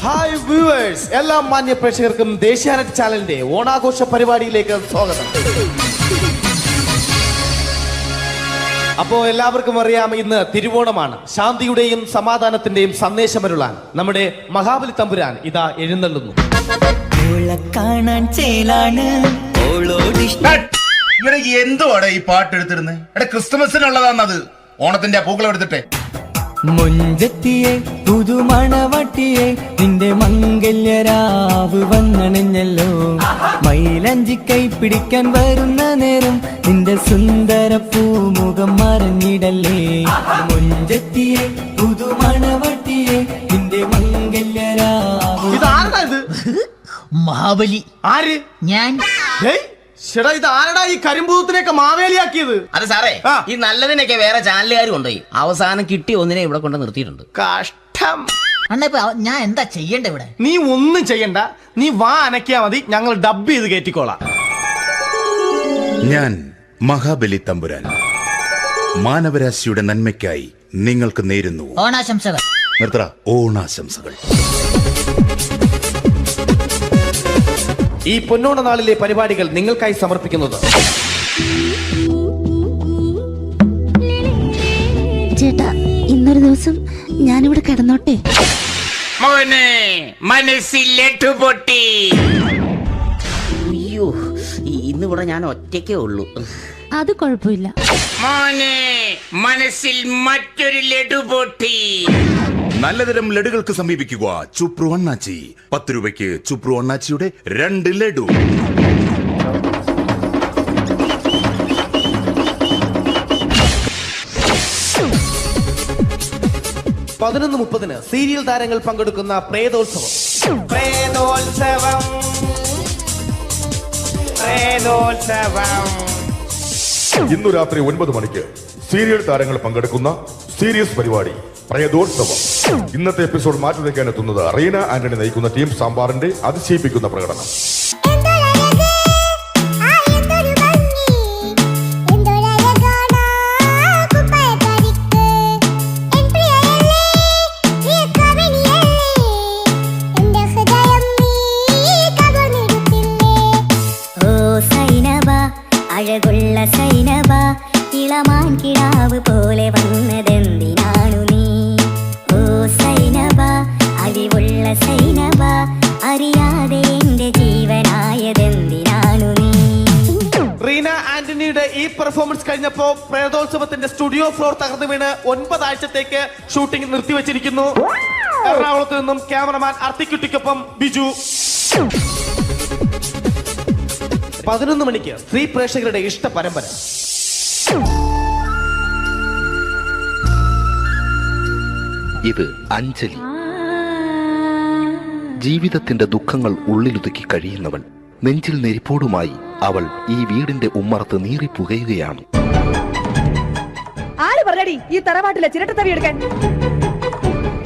ഹായ് വ്യൂവേഴ്സ്, എല്ലാ മാന്യ പ്രേക്ഷകർക്കും ദേശീയാനെറ്റ് ചാനലിന്റെ ഓണാഘോഷ പരിപാടിയിലേക്ക് സ്വാഗതം. അപ്പോ എല്ലാവർക്കും അറിയാം, ഇന്ന് തിരുവോണമാണ്. ശാന്തിയുടെയും സമാധാനത്തിന്റെയും സന്ദേശമരുളാൻ നമ്മുടെ മഹാബലി തമ്പുരാൻ ഇതാ എഴുന്നള്ളുന്നു. എന്തുവാടെ ഈ പാട്ട് എടുത്തിരുന്നത്? എടാ, ക്രിസ്തുമസിനുള്ളതാണത്. ഓണത്തിന്റെ പൂക്കളം എടുത്തിട്ടെ. മുഞ്ചത്തിയെ പുതുമണവട്ടിയെ നിന്റെ മംഗല്യരാവ് വന്നണഞ്ഞല്ലോ. മൈലഞ്ചി കൈ പിടിക്കാൻ വരുന്ന നേരം നിന്റെ സുന്ദര പൂമുഖം മറഞ്ഞിടല്ലേ. മുഞ്ചത്തിയെ പുതുമണവട്ടിയെ നിന്റെ മംഗല്യരാവ്. ഇതാരടാ? മഹാബലി. ആര്? ഞാൻ. ചേട്ടാ, ഇത് ആരടാ ഈ കരിമ്പൂത്തിനെയൊക്കെ മാവേലിയാക്കിയത്? അതെ സാറേ, ഈ നല്ലതിനൊക്കെ വേറെ ചാനലുകാർ കൊണ്ടുപോയി അവസാനം കിട്ടി ഒന്നിനെ ഇവിടെ കൊണ്ട് നിർത്തിയിട്ടുണ്ട്. കഷ്ടം. ഞാൻ എന്താ ചെയ്യണ്ട ഇവിടെ? നീ ഒന്നും ചെയ്യണ്ട, നീ വാ അനക്കിയാ മതി, ഞങ്ങൾ ഡബ് ചെയ്ത് കയറ്റിക്കോളാം. ഞാൻ മഹാബലി തമ്പുരാൻ മാനവരാശിയുടെ നന്മയ്ക്കായി നിങ്ങൾക്ക് നേരുന്നു ഓണാശംസകൾ. നിർത്തറ. ഓണാശംസകൾ. ഈ പൊന്നോണ നാളിലെ പരിപാടികൾ നിങ്ങൾക്കായി സമർപ്പിക്കുന്നത് ചേട്ടാ, ഇന്നൊരു ദിവസം ഞാനിവിടെ കിടന്നോട്ടെ? മോനെ, മനസ്സിൽ ലഡുപൊട്ടി. അയ്യോ, ഇന്നിവിടെ ഞാൻ ഒറ്റയ്ക്കേ ഉള്ളൂ. അത് കുഴപ്പമില്ല. മോനെ, മനസ്സിൽ മറ്റൊരു ലഡുപൊട്ടി. നല്ലതരം ലഡുകൾക്ക് സമീപിക്കുക ചുപ്രു അണ്ണാച്ചി. 10 രൂപയ്ക്ക് ചുപ്രു അണ്ണാച്ചിയുടെ 2 ലഡു. പതിനൊന്ന് 30 സീരിയൽ താരങ്ങൾ പങ്കെടുക്കുന്ന പ്രേതോത്സവം. ഇന്നു രാത്രി 9 മണിക്ക് സീരിയൽ താരങ്ങൾ പങ്കെടുക്കുന്ന സീരിയസ് പരിപാടി പ്രേതോത്സവം. ഇന്നത്തെ എപ്പിസോഡ് മാറ്റി വയ്ക്കാൻ എത്തുന്നത് റീന ആന്റണി നയിക്കുന്ന ടീം സാമ്പാറിന്റെ അതിശയിപ്പിക്കുന്ന പ്രകടനം. അഴകുള്ള സൈനബ, ഇളമാൻ കിടാവ് പോലെ വന്നതെന്തിനാണു നീ? ഓ സൈനബ, അലിവുള്ള സൈനബ, അറിയാതെ എന്റെ ജീവനായതെന്തിനാണു നീ? റീന ആന്റണിയുടെ ഈ പെർഫോമൻസ് കഴിഞ്ഞപ്പോ പ്രേതോത്സവത്തിന്റെ സ്റ്റുഡിയോ ഫ്ലോർ തകർന്നു വീണ് 9 ആഴ്ചത്തേക്ക് ഷൂട്ടിംഗ് നിർത്തിവെച്ചിരിക്കുന്നു. എറണാകുളത്ത് നിന്നും ക്യാമറമാൻ അർത്തിക്കുട്ടിക്കൊപ്പം ബിജു. 11 മണിക്ക് സ്ത്രീ പ്രേക്ഷകരുടെ ഇഷ്ട പരമ്പര. ഇത് അഞ്ജലി. ജീവിതത്തിന്റെ ദുഃഖങ്ങൾ ഉള്ളിലൊതുക്കി കഴിയുന്നവൾ. നെഞ്ചിൽ നെരിപ്പോടുമായി അവൾ ഈ വീടിന്റെ ഉമ്മറത്ത് നീറിപ്പുകയുകയാണ്. ആര് പറഞ്ഞടി ഈ തറവാട്ടിലെ ചിരട്ടത്തവി എടുക്കാൻ?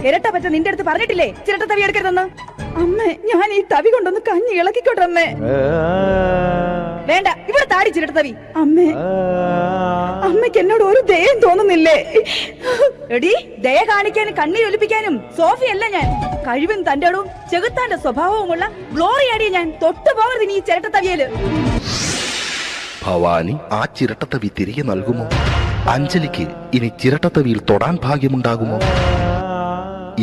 ഇരട്ട പറ്റ നിന്റെ അടുത്ത് പറഞ്ഞിട്ടില്ലേ ചിരട്ടത്തവി എടുക്കരുതെന്ന്? അമ്മേ, ഞാൻ ഈ തവി കൊണ്ടൊന്ന് കഞ്ഞി ഇളക്കിക്കോട്ടെ അമ്മേ. വേണ്ട, ഇവിടെ താടി ചിരട്ടത്തവി. അമ്മേ, അമ്മയ്ക്ക് എന്നോട് ഒരു ദയം തോന്നുന്നില്ലേ? എടി, ദയ കാണിക്കാനും കണ്ണീരൊലിപ്പിക്കാനും സോഫിയല്ല ഞാൻ. കഴിവും തന്റെ ഇടവും ചെകുത്താന്റെ സ്വഭാവവുമുള്ള ഗ്ലോറി ആടിയ ഞാൻ. തൊട്ടു പോകരുത് നീ ചിരട്ടത്തവിയല്. ഭവാനി ആ ചിരട്ടത്തവി തിരികെ നൽകുമോ? അഞ്ജലിക്ക് ഇനി ചിരട്ടത്തവിയിൽ തൊടാൻ ഭാഗ്യമുണ്ടാകുമോ?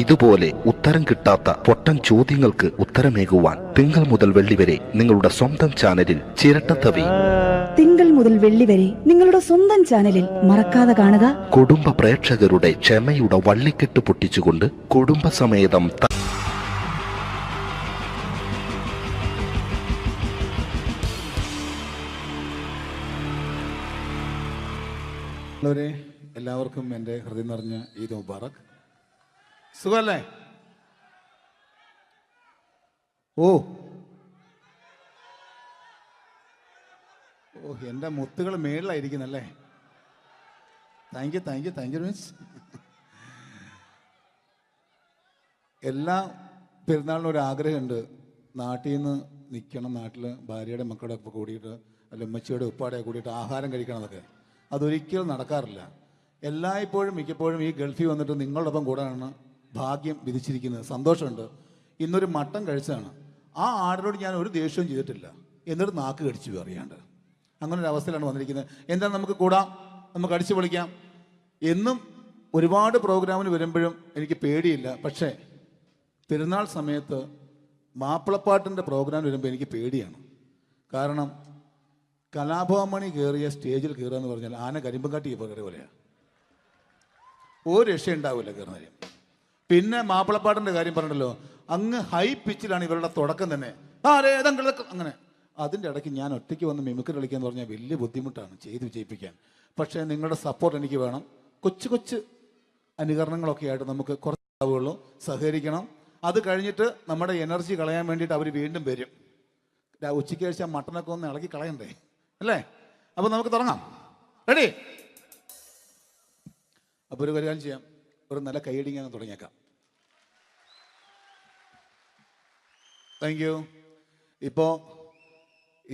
ഇതുപോലെ ഉത്തരം കിട്ടാത്ത പൊട്ടൻ ചോദ്യങ്ങൾക്ക് ഉത്തരമേകുവാൻ തിങ്കൾ മുതൽ വെള്ളി വരെ നിങ്ങളുടെ സ്വന്തം ചാനലിൽ ചിരട്ടത്തവി. തിങ്കൾ മുതൽ വെള്ളി വരെ നിങ്ങളുടെ സ്വന്തം ചാനലിൽ മറക്കാതെ കാണുക. കുടുംബ പ്രേക്ഷകരുടെ ക്ഷമയുടെ വള്ളിക്കെട്ട് പൊട്ടിച്ചുകൊണ്ട് കുടുംബസമേതം എല്ലാവർക്കും എൻ്റെ ഹൃദയം നിറഞ്ഞ ഈദ് മുബാറക്. സുഖല്ലേ? ഓ ഓ എൻ്റെ മുത്തുകൾ മേളിലായിരിക്കുന്നല്ലേ. Thank you miss. എല്ലാ പെരുന്നാളിനും ഒരു ആഗ്രഹമുണ്ട്, നാട്ടിൽ നിന്ന് നിൽക്കണം, നാട്ടിൽ ഭാര്യയുടെ മക്കളുടെ ഒക്കെ കൂടിയിട്ട് അല്ല ഉമ്മച്ചിയുടെ ഉപ്പാടെ കൂടിയിട്ട് ആഹാരം കഴിക്കണം എന്നൊക്കെ. അതൊരിക്കലും നടക്കാറില്ല. മിക്കപ്പോഴും ഈ ഗൾഫിൽ വന്നിട്ട് നിങ്ങളോടൊപ്പം കൂടാനാണ് ഭാഗ്യം വിധിച്ചിരിക്കുന്നത്. സന്തോഷമുണ്ട്. ഇന്നൊരു മട്ടൻ കഴിച്ചതാണ്. ആ ആടിനോട് ഞാൻ ഒരു ദേഷ്യവും ചെയ്തിട്ടില്ല, എന്നിട്ട് നാക്ക് കടിച്ചു അറിയാണ്ട്. അങ്ങനെ ഒരു അവസ്ഥയിലാണ് വന്നിരിക്കുന്നത്. എന്താണ്, നമുക്ക് കൂടാം, നമുക്ക് അടിച്ചു പൊളിക്കാം. എന്നും ഒരുപാട് പ്രോഗ്രാമിന് വരുമ്പോഴും എനിക്ക് പേടിയില്ല. പക്ഷേ പെരുന്നാൾ സമയത്ത് മാപ്പിളപ്പാട്ടിൻ്റെ പ്രോഗ്രാം വരുമ്പോൾ എനിക്ക് പേടിയാണ്. കാരണം കലാഭവമണി കയറിയ സ്റ്റേജിൽ കയറുക എന്ന് പറഞ്ഞാൽ ആന കരിമ്പം കാട്ടി കയറിയ പോലെയാണ്. ഒരു രക്ഷയുണ്ടാവില്ല കയറുന്ന. പിന്നെ മാപ്പിളപ്പാട്ടിൻ്റെ കാര്യം പറഞ്ഞല്ലോ, അങ്ങ് ഹൈ പിച്ചിലാണ് ഇവരുടെ തുടക്കം തന്നെ. അങ്ങനെ അതിൻ്റെ ഇടയ്ക്ക് ഞാൻ ഒറ്റയ്ക്ക് വന്ന് മിമിക്രി കളിക്കുക എന്ന് പറഞ്ഞാൽ വലിയ ബുദ്ധിമുട്ടാണ് ചെയ്ത് വിജയിപ്പിക്കാൻ. പക്ഷേ നിങ്ങളുടെ സപ്പോർട്ട് എനിക്ക് വേണം. കൊച്ചു അനുകരണങ്ങളൊക്കെ ആയിട്ട് നമുക്ക് കുറച്ചാവുള്ളൂ. സഹകരിക്കണം. അത് കഴിഞ്ഞിട്ട് നമ്മുടെ എനർജി കളയാൻ വേണ്ടിയിട്ട് അവർ വീണ്ടും വരും. ഉച്ചയ്ക്ക് കഴിച്ചാൽ മട്ടനൊക്കെ ഒന്ന് ഇളക്കി കളയണ്ടേ അല്ലേ? അപ്പോൾ നമുക്ക് തുടങ്ങാം. റെഡി? അപ്പോൾ ഒരു കാര്യം ചെയ്യാം, ഒരു നല്ല കൈയടിങ്ങ് അങ്ങ് തുടങ്ങിയേക്കാം. Thank you. ഇപ്പോൾ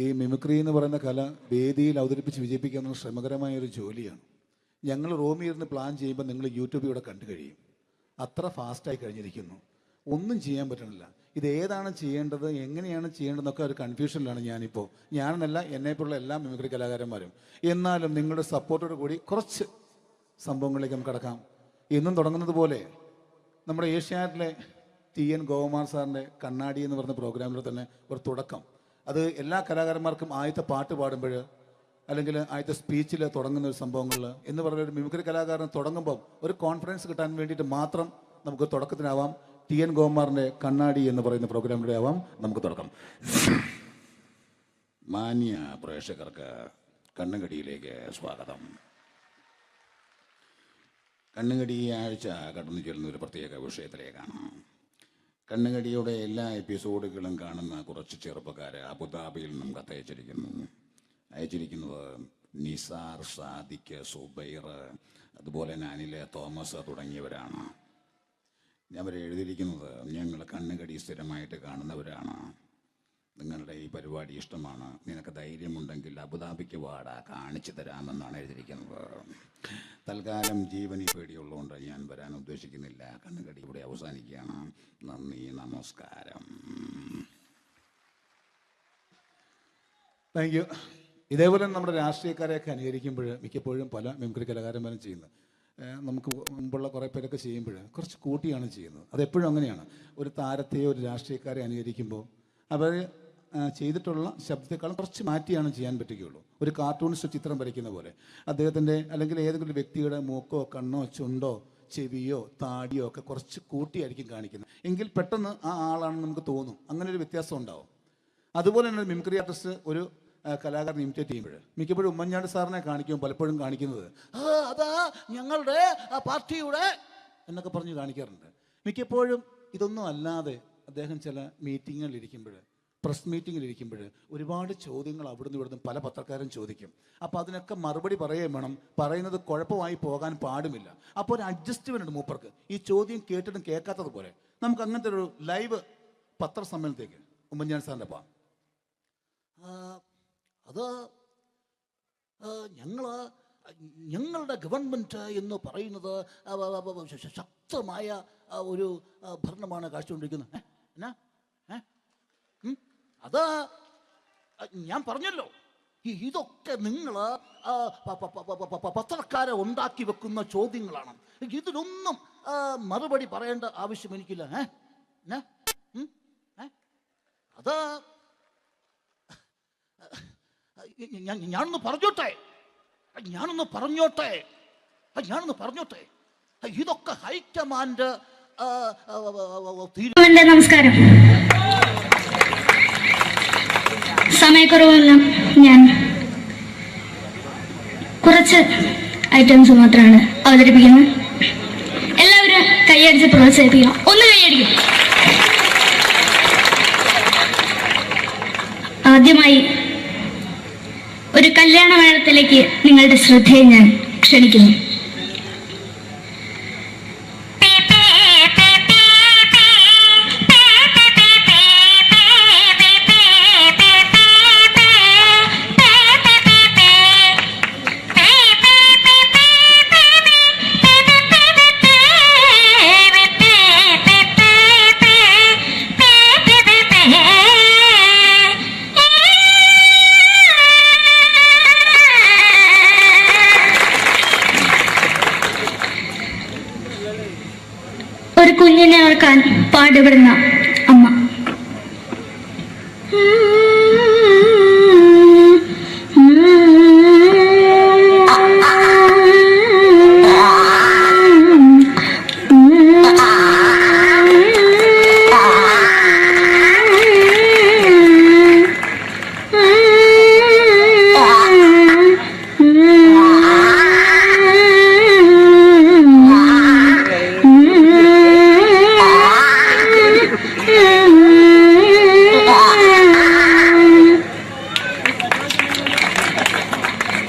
ഈ മിമിക്രി എന്ന് പറയുന്ന കല വേദിയിൽ അവതരിപ്പിച്ച് വിജയിപ്പിക്കുക എന്നത് ശ്രമകരമായ ഒരു ജോലിയാണ്. ഞങ്ങൾ റൂമിൽ ഇരുന്ന് പ്ലാൻ ചെയ്യുമ്പോൾ നിങ്ങൾ യൂട്യൂബിൽ ഇവിടെ കണ്ടു കഴിയും. അത്ര ഫാസ്റ്റായി കഴിഞ്ഞിരിക്കുന്നു. ഒന്നും ചെയ്യാൻ പറ്റണില്ല. ഇത് ഏതാണ് ചെയ്യേണ്ടത്, എങ്ങനെയാണ് ചെയ്യേണ്ടതെന്നൊക്കെ ഒരു കൺഫ്യൂഷനിലാണ് ഞാനിപ്പോൾ. ഞാനെന്നല്ല, എന്നെപ്പോലുള്ള എല്ലാ മിമിക്രി കലാകാരന്മാരും. എന്നാലും നിങ്ങളുടെ സപ്പോർട്ടോട് കൂടി കുറച്ച് സംഭവങ്ങളിലേക്ക് നമുക്ക് കടക്കാം. ഇന്നും തുടങ്ങുന്നത് പോലെ നമ്മുടെ ഏഷ്യാനെറ്റിലെ TN ഗോപകുമാർ സാറിൻ്റെ കണ്ണാടി എന്ന് പറഞ്ഞ പ്രോഗ്രാമിൽ തന്നെ ഒരു തുടക്കം. അത് എല്ലാ കലാകാരന്മാർക്കും ആദ്യത്തെ പാട്ട് പാടുമ്പോൾ അല്ലെങ്കിൽ ആദ്യത്തെ സ്പീച്ചിൽ തുടങ്ങുന്ന ഒരു സംഭവങ്ങളിൽ എന്ന് പറഞ്ഞ ഒരു മിമിക്രി കലാകാരൻ തുടങ്ങുമ്പം ഒരു കോൺഫിഡൻസ് കിട്ടാൻ വേണ്ടിയിട്ട് മാത്രം നമുക്ക് തുടക്കത്തിനാവാം. TN ഗോപകുമാറിൻ്റെ കണ്ണാടി എന്ന് പറയുന്ന പ്രോഗ്രാമിലൂടെ ആവാം നമുക്ക് തുടക്കം. മാന്യ പ്രേക്ഷകർക്ക് കണ്ണുകടിയിലേക്ക് സ്വാഗതം. കണ്ണുകടി ഈ ആഴ്ച കടന്നു ചെല്ലുന്ന ഒരു പ്രത്യേക വിഷയത്തിലേക്കാണ്. കണ്ണുകടിയുടെ എല്ലാ എപ്പിസോഡുകളും കാണുന്ന കുറച്ച് ചെറുപ്പക്കാർ അബുദാബിയിൽ നിന്നും അയച്ചിരിക്കുന്നത് നിസാർ, സാദിഖ്, സുബൈർ, അതുപോലെ അനിൽ, തോമസ് തുടങ്ങിയവരാണ്. അവർ എഴുതിയിരിക്കുന്നത്, ഞങ്ങൾ കണ്ണുകടി സ്ഥിരമായിട്ട് കാണുന്നവരാണ്. നിങ്ങളുടെ ഈ പരിപാടി ഇഷ്ടമാണ്. നിനക്ക് ധൈര്യമുണ്ടെങ്കിൽ അബുദാബിക്ക് വാടാ, കാണിച്ചു തരാമെന്നാണ് എഴുതിയിരിക്കുന്നത്. തൽക്കാലം ജീവനി പേടിയുള്ളതുകൊണ്ട് ഞാൻ വരാൻ ഉദ്ദേശിക്കുന്നില്ല. കണ്ണുകടി ഇവിടെ അവസാനിക്കുകയാണ്. നന്ദി, നമസ്കാരം. Thank you. ഇതേപോലെ നമ്മുടെ രാഷ്ട്രീയക്കാരെയൊക്കെ അനുകരിക്കുമ്പോൾ മിക്കപ്പോഴും പല മിമിക്രി കലാകാരന്മാരും ചെയ്യുന്നത്, നമുക്ക് മുമ്പുള്ള കുറേ പേരൊക്കെ ചെയ്യുമ്പോൾ കുറച്ച് കൂട്ടിയാണ് ചെയ്യുന്നത്. അതെപ്പോഴും അങ്ങനെയാണ്. ഒരു താരത്തെയോ ഒരു രാഷ്ട്രീയക്കാരെ അനുകരിക്കുമ്പോൾ അവർ ചെയ്തിട്ടുള്ള ശബ്ദത്തെക്കാളും കുറച്ച് മാറ്റിയാണ് ചെയ്യാൻ പറ്റുകയുള്ളൂ. ഒരു കാർട്ടൂണിസ്റ്റ് ചിത്രം വരയ്ക്കുന്ന പോലെ അദ്ദേഹത്തിൻ്റെ അല്ലെങ്കിൽ ഏതെങ്കിലും വ്യക്തിയുടെ മൂക്കോ കണ്ണോ ചുണ്ടോ ചെവിയോ താടിയോ ഒക്കെ കുറച്ച് കൂട്ടിയായിരിക്കും കാണിക്കുന്നത്. എങ്കിൽ പെട്ടെന്ന് ആ ആളാണെന്ന് നമുക്ക് തോന്നും. അങ്ങനെ ഒരു വ്യത്യാസം ഉണ്ടാവും. അതുപോലെ തന്നെ മിമിക്രി ആർട്ടിസ്റ്റ് ഒരു കലാകാരൻ ഇമിറ്റേറ്റ് ചെയ്യുമ്പോൾ മിക്കപ്പോഴും ഉമ്മൻചാണ്ടി സാറിനെ കാണിക്കുമ്പോൾ പലപ്പോഴും കാണിക്കുന്നത് അതാ ഞങ്ങളുടെ പാർട്ടിയുടെ എന്നൊക്കെ പറഞ്ഞ് കാണിക്കാറുണ്ട്. മിക്കപ്പോഴും ഇതൊന്നും അല്ലാതെ അദ്ദേഹം ചില മീറ്റിങ്ങുകളിലിരിക്കുമ്പോൾ, പ്രസ് മീറ്റിങ്ങിലിരിക്കുമ്പോൾ ഒരുപാട് ചോദ്യങ്ങൾ അവിടുന്ന് ഇവിടുന്ന് പല പത്രക്കാരും ചോദിക്കും. അപ്പോൾ അതിനൊക്കെ മറുപടി പറയുകയും വേണം. പറയുന്നത് കുഴപ്പമായി പോകാൻ പാടുമില്ല. അപ്പോൾ ഒരു അഡ്ജസ്റ്റ്മെൻ്റ് ഉണ്ട് മൂപ്പർക്ക്. ഈ ചോദ്യം കേട്ടിട്ടും കേൾക്കാത്തതുപോലെ നമുക്ക് അങ്ങനത്തെ ഒരു ലൈവ് പത്രസമ്മേളനത്തേക്ക് ഉമ്മൻചാണ്ടി സാറിൻ്റെ പോകാം. അത് ഞങ്ങളുടെ ഗവൺമെൻറ് എന്ന് പറയുന്നത് ശക്തമായ ഒരു ഭരണമാണ് കാഴ്ചകൊണ്ടിരിക്കുന്നത്. എന്നാ അത് ഞാൻ പറഞ്ഞല്ലോ, ഇതൊക്കെ നിങ്ങൾ പത്രക്കാരെ ഉണ്ടാക്കി വെക്കുന്ന ചോദ്യങ്ങളാണ്. ഇതിനൊന്നും മറുപടി പറയേണ്ട ആവശ്യം എനിക്കില്ല. അത് ഞാനൊന്ന് പറഞ്ഞോട്ടെ. ഇതൊക്കെ ഹൈക്കമാൻഡ്. നമസ്കാരം. സമയക്കുറവല്ല, ഞാൻ കുറച്ച് ഐറ്റംസ് മാത്രമാണ് അവതരിപ്പിക്കുന്നത്. എല്ലാവരും കൈ കൈയടിച്ച് പ്രോത്സാഹിപ്പിക്കണം. ഒന്ന് കൈയടിക്കും. ആദ്യമായി ഒരു കല്യാണ മേളത്തിലേക്ക് നിങ്ങളുടെ ശ്രദ്ധയെ ഞാൻ ക്ഷണിക്കുന്നു. ഒരു കുഞ്ഞിനെ ഓർക്കാൻ പാടുപെടുന്ന അമ്മ.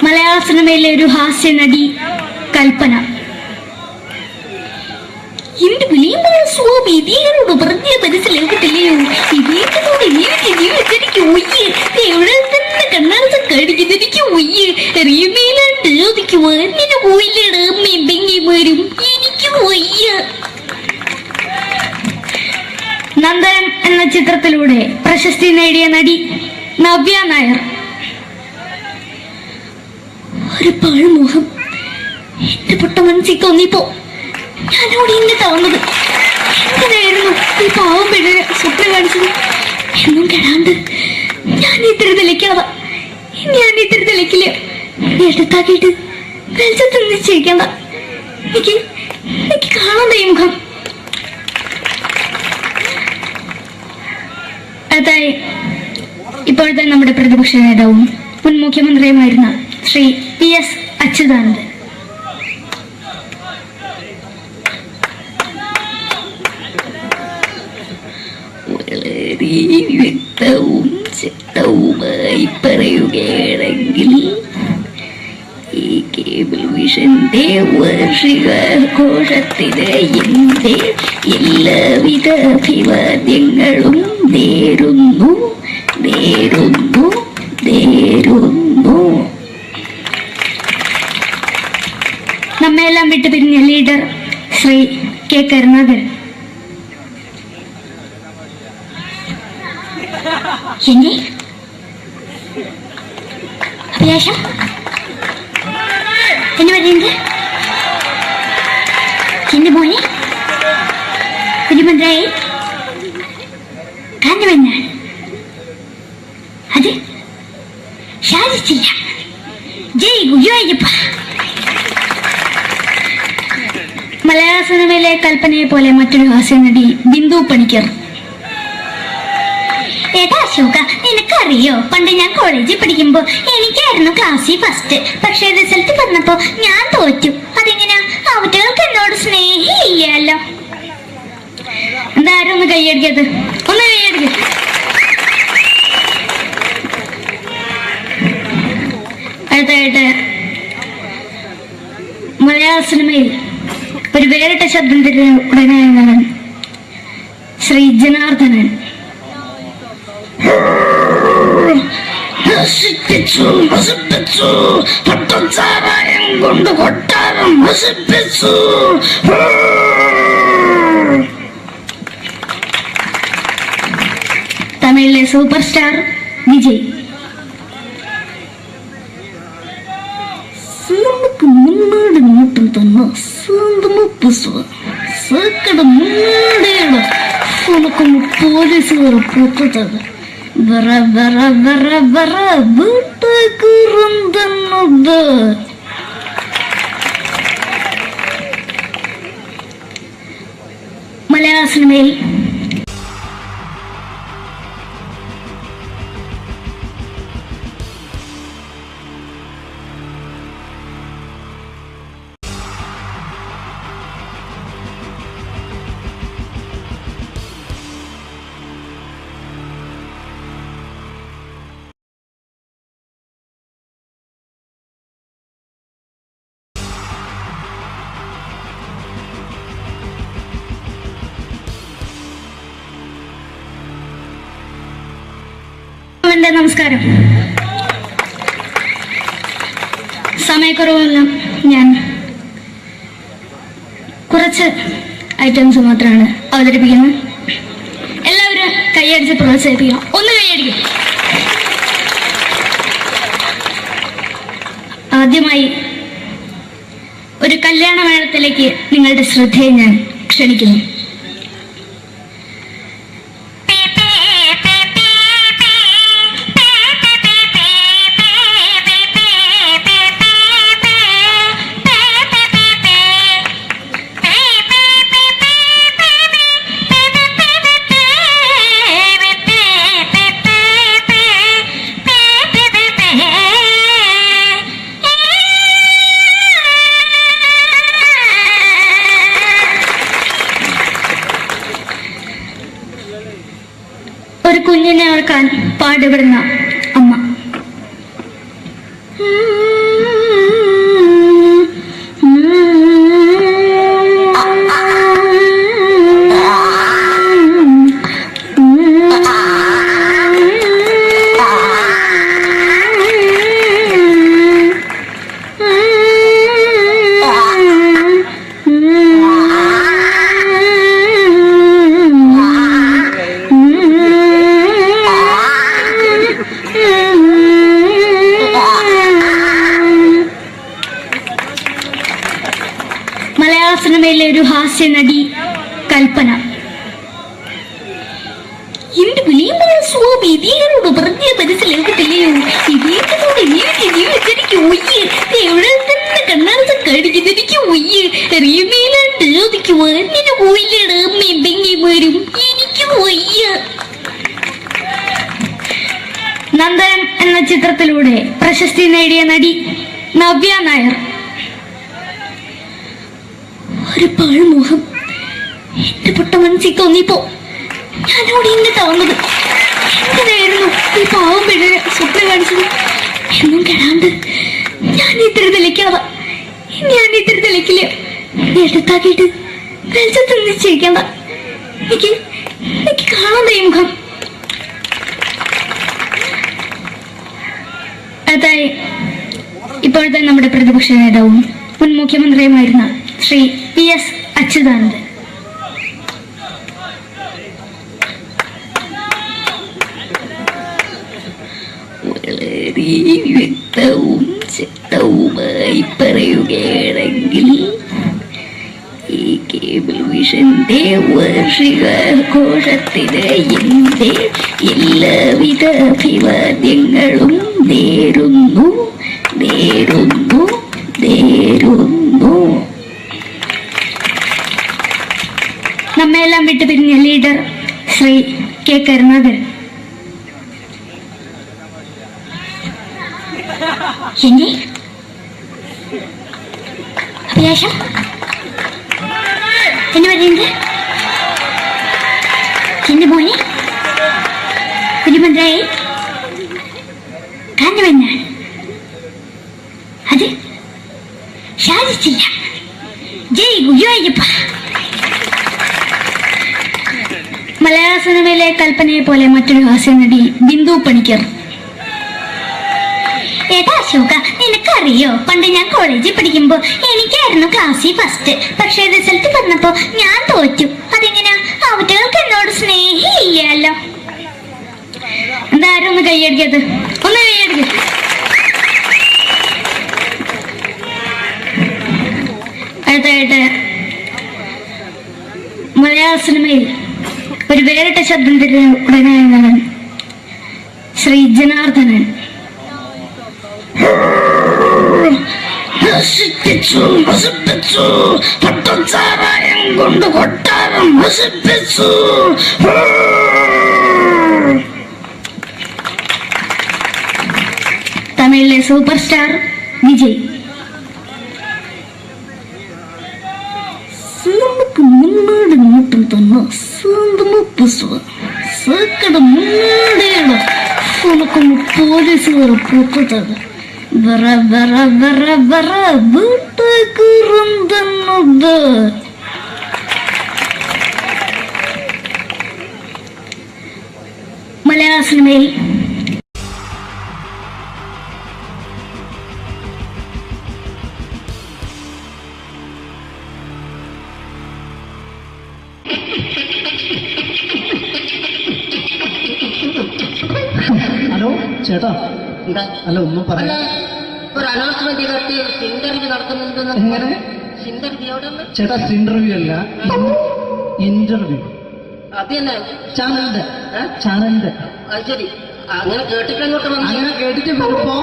മലയാള സിനിമയിലെ ഒരു ഹാസ്യ നടി കൽപ്പന. എന്റെ വിളിയുമ്പോൾ സ്വാമി ഇതിനോട് പറഞ്ഞ മനസ്സിലാകത്തില്ലയോ? ഇതേക്കോട് ജീവിച്ചെനിക്ക് ഒയ്യ്, എവിടെ തന്നെ കണ്ണാടത്ത് കാണിക്കുന്ന എനിക്ക് ഒയ്യ്, അറിയുന്നതിലാണ്ട് എനിക്ക് വന്നിന് പോയില്ലേടാ അമ്മയും എനിക്ക് ഒയ്യ. നന്ദനം എന്ന ചിത്രത്തിലൂടെ പ്രശസ്തി നേടിയ നടി നവ്യ നായർ. ഒരു പാഴ്മോഹം എന്റെ പൊട്ട മനസ്സിൽ തോന്നിയപ്പോ ഞാനോട് ഇങ്ങോട്ടാ വന്നത്. എന്തിനായിരുന്നു ഈ പാവം പെണ്ണിനെ സ്വപ്നം കാണിച്ചത്? എന്നും കെടാണ്ട് ഞാൻ ഇത്തിരി തെളിക്കാതെ എടുത്താക്കിയിട്ട് വെളിച്ചത്ത് നിശ്ചയിക്കണ്ട. എനിക്ക് കാണാതെ ഈ മുഖം. അതായി ഇപ്പോഴത്തെ നമ്മുടെ പ്രതിപക്ഷ നേതാവും മുൻ മുഖ്യമന്ത്രിയുമായിരുന്ന ശ്രീ PS അച്യുതാനന്ദൻ. വളരെ വ്യക്തവും ശക്തവുമായി പറയുകയാണെങ്കിൽ ഈ കേബിൾ വിഷന്റെ വാർഷികാഘോഷത്തിന് എന്റെ എല്ലാവിധ അഭിവാദ്യങ്ങളും നേരുന്നു. നമ്മയെല്ലാം വിട്ടുപിരിഞ്ഞ ലീഡർ ശ്രീ K. കരുണാകരൻ. എന്റെ അഭിലാഷം എന്ന് പറയുന്നത് എന്റെ മോനെ കുഞ്ഞുമന്ത്രായി കാഞ്ഞവന്നാണ്. അത് സാധിച്ചില്ല. ജയ് ഗുരുവായൂരപ്പ. മലയാള സിനിമയിലെ കൽപ്പനയെ പോലെ മറ്റൊരു ഹാസ്യ നടി ബിന്ദു പണിക്കർ. ഏട്ടാ അശോക, നിനക്കറിയോ, പണ്ട് ഞാൻ കോളേജിൽ പഠിക്കുമ്പോ എനിക്കായിരുന്നു ക്ലാസ്സിൽ ഫസ്റ്റ്. പക്ഷെ റിസൾട്ട് വന്നപ്പോ ഞാൻ തോറ്റു. അതെങ്ങനെയാ? അവറ്റകൾക്ക് എന്നോട് സ്നേഹമില്ലല്ലോ. എന്താരും ഒന്ന് കൈയടിക്കത്? ഒന്ന് കൈയടിക്ക. അടുത്തായിട്ട് മലയാള സിനിമയിൽ ഒരു വേറിട്ട ശബ്ദത്തിന്റെ ഉടനെയാണ് ശ്രീ ജനാർദ്ദനൻ. പട്ടച്ചാരായം കൊണ്ട് കൊട്ടാരം നശിപ്പിച്ചു. തമിഴിലെ സൂപ്പർ സ്റ്റാർ വിജയ്. നമുക്ക് മുന്നോട്ട് നോട്ടം തന്നെ സ്വന്തമോ സക്കട മുന്നോടിയാണ് ഉനക്ക് പോലീസുകാർ പൊത്തത്. വറ വറ വറ വറ വീട്ടുകുറുന്നത്. മലയാള സിനിമയിൽ എല്ലാവർക്കും എൻ്റെ നമസ്കാരം. സമയക്കുറവെല്ലാം ഞാൻ കുറച്ച് ഐറ്റംസ് മാത്രമാണ് അവതരിപ്പിക്കുന്നത്. എല്ലാവരും കൈയടിച്ച് പ്രോത്സാഹിപ്പിക്കണം. ഒന്ന് കൈയടിക്കും. ആദ്യമായി ഒരു കല്യാണമേളത്തിലേക്ക് നിങ്ങളുടെ ശ്രദ്ധയെ ഞാൻ ക്ഷണിക്കുന്നു. ഒരു കുഞ്ഞിനെ ഓർക്കാൻ പാടുപെടുന്ന അമ്മ. മലയാള സിനിമയിലെ ഒരു ഹാസ്യ നടി കൽപ്പന. എന്റെ വലിയ സ്വാമി ഇതിനോട് പറഞ്ഞ മനസ്സിലാക്കത്തില്ലയോ? ഇതിനോട് എനിക്ക് ജീവിതത്തിലേക്ക് ഒയ്യ് എവിടെ തന്നെ കണ്ണാർച്ച കടിക്കുന്നത് എനിക്ക് ഒയ്യ് അറിയുമേലാണ്ട് ചോദിക്കുവാ എന്നെ പോയില്ലേടാ അമ്മയും പെങ്ങിമാരും എനിക്ക് ഒയ്യ. നന്ദനം എന്ന ചിത്രത്തിലൂടെ പ്രശസ്തി നേടിയ നടി നവ്യ നായർ. ഒരു പാഴ്മോഹം എന്റെ പൊട്ട മനസ്സിൽ തോന്നിയപ്പോ ഞാനോട് ഇങ്ങോട്ടാ വന്നത്. എങ്ങനെയായിരുന്നു ഈ പാവം പിഴ സ്വപ്നം കാണിച്ചത്? എന്നും കെടാണ്ട് ഞാൻ ഇത്തിരി തെളിക്കില്ല. എടുത്താക്കിയിട്ട് വെളിച്ചത്ത് നിശ്ചയിക്കണ്ട. എനിക്ക് കാണാൻ ഈ മുഖം. അതായി ഇപ്പോഴത്തെ നമ്മുടെ പ്രതിപക്ഷ നേതാവും മുൻ മുഖ്യമന്ത്രിയുമായിരുന്ന ശ്രീ PS അച്യുതാനന്ദൻ. വളരെ വ്യക്തവും ശക്തവുമായി പറയുകയാണെങ്കിൽ ഈ കേബിൾ വിഷന്റെ വാർഷികാഘോഷത്തിന് എന്റെ എല്ലാവിധ അഭിവാദ്യങ്ങളും നേരുന്നു. നമ്മെല്ലാം വിട്ടുപിരിഞ്ഞ ലീഡർ ശ്രീ K. കരുണാകരൻ. എന്റെ അഭിലാഷം എന്ന് പറയുന്നത് എന്റെ മോനെ കുഞ്ഞുമന്ത്രായി കാഞ്ഞവന്നാണ്. അത് സാധിച്ചില്ല. ജയ് ഗുരുവായൂരപ്പ. മലയാള സിനിമയിലെ കൽപ്പനയെ പോലെ മറ്റൊരു ഹാസ്യ നടി ബിന്ദു പണിക്കർ. ഏട്ടാ അശോക, നിനക്കറിയോ പണ്ട് ഞാൻ കോളേജിൽ പഠിക്കുമ്പോ എനിക്കായിരുന്നു ക്ലാസ്സിൽ ഫസ്റ്റ്. പക്ഷെ റിസൾട്ട് വന്നപ്പോ ഞാൻ തോറ്റു. അതെങ്ങനെയാ? അവറ്റകൾക്ക് എന്നോട് സ്നേഹമില്ലല്ലോ. എന്താരും ഒന്ന് കൈയടിക്കത്? ഒന്ന് കൈയടിക്ക. അടുത്തായിട്ട് മലയാള സിനിമയിൽ ഒരു വേറിട്ട ശബ്ദം ഉടനാണ് ശ്രീ ജനാർദ്ദനൻ. പട്ടച്ചാരായം കൊണ്ട് കൊട്ടാരം നശിപ്പിച്ചു. തമിഴിലെ സൂപ്പർ സ്റ്റാർ വിജയ്. നമുക്ക് മുന്നോട് നോട്ടം തന്ന പോലീസുകാർ പൊട്ടത് മലയാള സിനിമയിൽ ചേട്ടാ അല്ല ഒന്നും പറയാ ഒരു അനൗൺസ്മെന്റ് ചെയ്തിട്ട് ഇന്റർവ്യൂ നടത്തുന്നുണ്ടെന്ന്. എങ്ങനെ ചേട്ടാ ഇന്റർവ്യൂ അല്ല ഇന്റർവ്യൂ അത് തന്നെ ചാനലിന്റെ അത് ശരി. അങ്ങനെ കേട്ടിട്ട് അങ്ങോട്ട് വന്നു. അങ്ങനെ കേട്ടിട്ട് വരുമ്പോ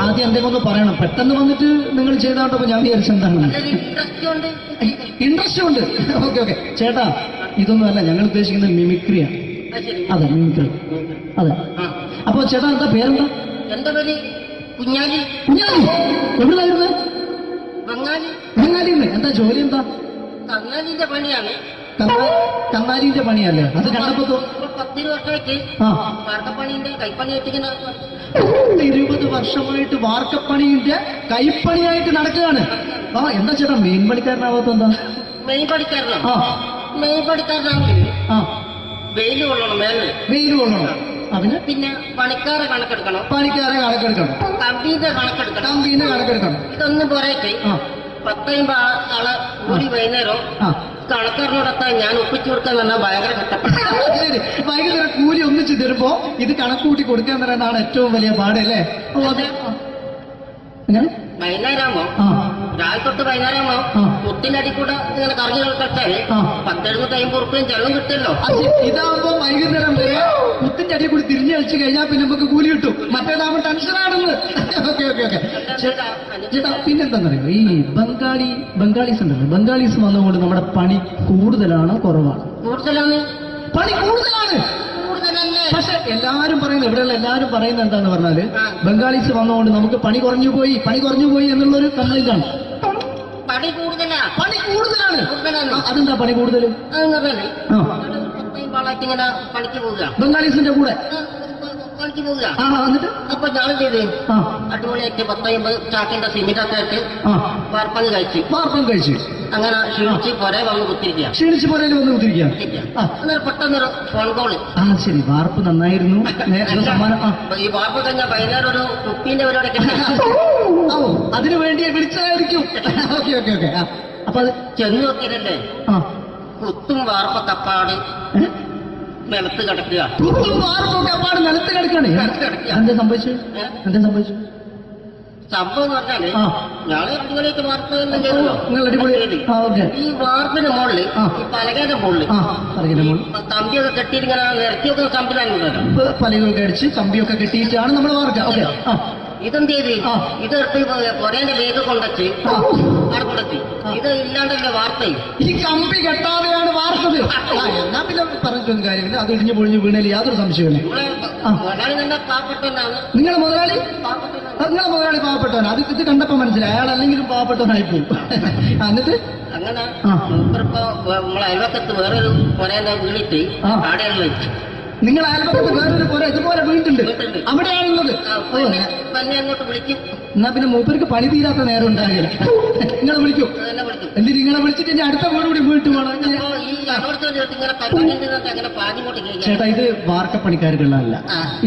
ആദ്യം എന്തെങ്കിലും ഒന്ന് പറയണം. പെട്ടെന്ന് വന്നിട്ട് നിങ്ങൾ ചെയ്താണ്ടപ്പോ ഞാൻ വിചാരിച്ചെന്താണ് ഇൻട്രസ്റ്റ് ഉണ്ട്. ഓക്കെ ഓക്കെ ചേട്ടാ ഇതൊന്നും അല്ല ഞങ്ങൾ ഉദ്ദേശിക്കുന്നത് മിമിക്രിയാണ്. അതെ മിമിക്രി അതെ. അപ്പൊ ചേട്ടാ എന്താ പേരെന്താ? എന്റെ പേര് കുഞ്ഞാലി. കുഞ്ഞാലി എവിടെയായിരുന്നു? ബംഗാളി. ബംഗാളിന്ന് എന്താ ജോലി എന്താ? കന്നാലിന്റെ പണിയാണ്. കന്നാലിന്റെ പണിയല്ലേ? അത് കണ്ടപ്പോ 10 വർഷമായിട്ട് വാർക്കപ്പണിന്റെ കൈപ്പണിയായിട്ട് 20 വർഷമായിട്ട് വാർക്കപ്പണിന്റെ കൈപ്പണിയായിട്ട് നടക്കുകയാണ്. എന്താ ചേട്ടാ മെയിൻ പണിക്കാരനാവാത്ത എന്താ? മെയിൻ പണിക്കാരനാണ്. മെയിൻ പണിക്കാരനാണെങ്കിൽ വെയില് കൊള്ളണം. വെയില് കൊള്ളണം. അതിന് പിന്നെ പണിക്കാരെ കണക്കെടുക്കണം. കമ്പീന്റെ കണക്കെടുക്കണം. ഇതൊന്നും പോരായിട്ട് 10-50 ആളെ കൂടി വൈകുന്നേരം കണക്കാരനോടൊക്കെ ഞാൻ ഒപ്പിച്ചു കൊടുക്കാൻ പറഞ്ഞാൽ ഭയങ്കര കഷ്ടപ്പെട്ടു. വൈകുന്നേരം കൂലി ഒന്നിച്ച് തരുമ്പോ ഇത് കണക്കൂട്ടി കൊടുക്കാൻ തരാനാണ് ഏറ്റവും വലിയ പാടല്ലേ? വൈകുന്നേരമാകുമ്പോ രാവിലെ തൊട്ട് വൈകുന്നേരമാകുമ്പോ കുത്തിന്റെ കൂടെ ഇങ്ങനെ കറങ്ങി കളിച്ചാല് 10-70-50 ഉറുപ്പിയും ചെലവും കിട്ടുമല്ലോ. ഇതാകുമ്പോ വൈകുന്നേരം വരെ കുത്തിന്റെ അടി കൂടി തിരിഞ്ഞു കളിച്ചു കഴിഞ്ഞാൽ പിന്നെ നമുക്ക് കൂലി കിട്ടും. മറ്റേതാകുമ്പോ ടെൻഷനാണെന്ന്. ഓക്കെ ഓക്കെ ഓക്കെ ചേട്ടാ പിന്നെന്താന്നറിയോ ഈ ബംഗാളീസ് ഉണ്ടല്ലോ, ബംഗാളീസ് വന്നുകൊണ്ട് നമ്മുടെ പണി കൂടുതലാണോ കുറവാണ്? കൂടുതലാണ്. പണി കൂടുതലാണ്. പക്ഷെ എല്ലാരും പറയുന്നത് ഇവിടെയുള്ള എല്ലാരും പറയുന്നത് എന്താന്ന് പറഞ്ഞാല് ബംഗാളീസ് വന്നുകൊണ്ട് നമുക്ക് പണി കുറഞ്ഞു പോയി എന്നുള്ളൊരു കംപ്ലൈന്റ് ആണ്. പണി കൂടുതലാണ്. അതെന്താ പണി കൂടുതൽ? പണിക്ക് പോവുക ബംഗാളീസിന്റെ കൂടെ പണിക്ക് പോവുക. എന്നിട്ട് അപ്പൊ ഞാൻ ചെയ്ത് അടിപൊളിയായിട്ട് 10-50 ചാക്കിന്റെ സിമെന്റൊക്കെ ആയിട്ട് വാർപ്പം കഴിച്ചു. അങ്ങനെ ക്ഷീണിച്ച് പുറേ വന്ന് കുത്തിരിക്കുക. പെട്ടെന്നൊരു ഫോൺ കോള്. ശരി വാർപ്പ് നന്നായിരുന്നു. ഈ വാർപ്പ് കഴിഞ്ഞാൽ വൈകുന്നേരം ഒരു കുപ്പീന്റെ പരിപാടി അതിനു വേണ്ടി വിളിച്ചതായിരിക്കും. Okay okay okay. അപ്പൊ അത് ചെന്ന് നോക്കിയതല്ലേ കുത്തും വാർപ്പ തപ്പാട് നിലത്ത് കിടക്കുക. നിലത്ത് കിടക്കാണ്. എന്താ സംഭവിച്ചു? സംഭവം എന്ന് പറഞ്ഞാല് ഞാള് അടിപൊളിയായിട്ട് വാർപ്പ് ഈ വാർപ്പിന്റെ മുകളില് ഈ പലകയുടെ മുകളില് കമ്പിയൊക്കെ കെട്ടിയിങ്ങനെ നിരത്തിയൊക്കെ സംവിധാനം പലകൊക്കെ അടിച്ച് കമ്പിയൊക്കെ കെട്ടിയിട്ടാണ് നമ്മൾ വാർക്കുക. ഇതെന്ത് ചെയ്ത് ഇതെടുത്ത് പൊരേന്റെ വേഗ കൊണ്ടച്ച് അവിടെ കൊണ്ടെത്തി. ഇത് ഇല്ലാണ്ടല്ലേ വാർത്ത. ഈ കമ്പി കെട്ടാതെയാണ് വാർത്തത്. എന്നാ പിന്നെ പറഞ്ഞിട്ടൊന്നും കാര്യമില്ല. അത് ഇടിഞ്ഞു പൊളിഞ്ഞു വീണേൽ യാതൊരു സംശയമില്ല. മുതലാളി തന്നെ പാവപ്പെട്ടവനാണ്. നിങ്ങളെ മുതലാളി പാവപ്പെട്ടവൻ. അത് ഇത് കണ്ടപ്പോ മനസ്സിലായി അയാൾ അല്ലെങ്കിലും പാവപ്പെട്ടവനായി പോകും. എന്നിട്ട് അങ്ങനെ ഇപ്പൊ നമ്മളെ അയൽവക്കത്ത് വേറൊരു പൊരേന്റെ വീണിട്ട് ആടെയാണ് വെച്ചു. നിങ്ങൾ അയൽപക്കത്ത് വേറൊരു പോലെ ഇതുപോലെ വീട്ടുണ്ട് അവിടെയാണുള്ളത്. അങ്ങോട്ട് വിളിക്കും. എന്നാ പിന്നെ മൂപ്പർക്ക് പണി തീരാത്ത നേരം ഉണ്ടാകില്ല. നിങ്ങളെ വിളിക്കും. എന്നിട്ട് നിങ്ങളെ വിളിച്ചിട്ട് ഇനി അടുത്ത വീട് കൂടി വീട്ടു പോകണം. ചേട്ടാ ഇത് വാർക്കപ്പണിക്കാർക്കുള്ളതല്ല.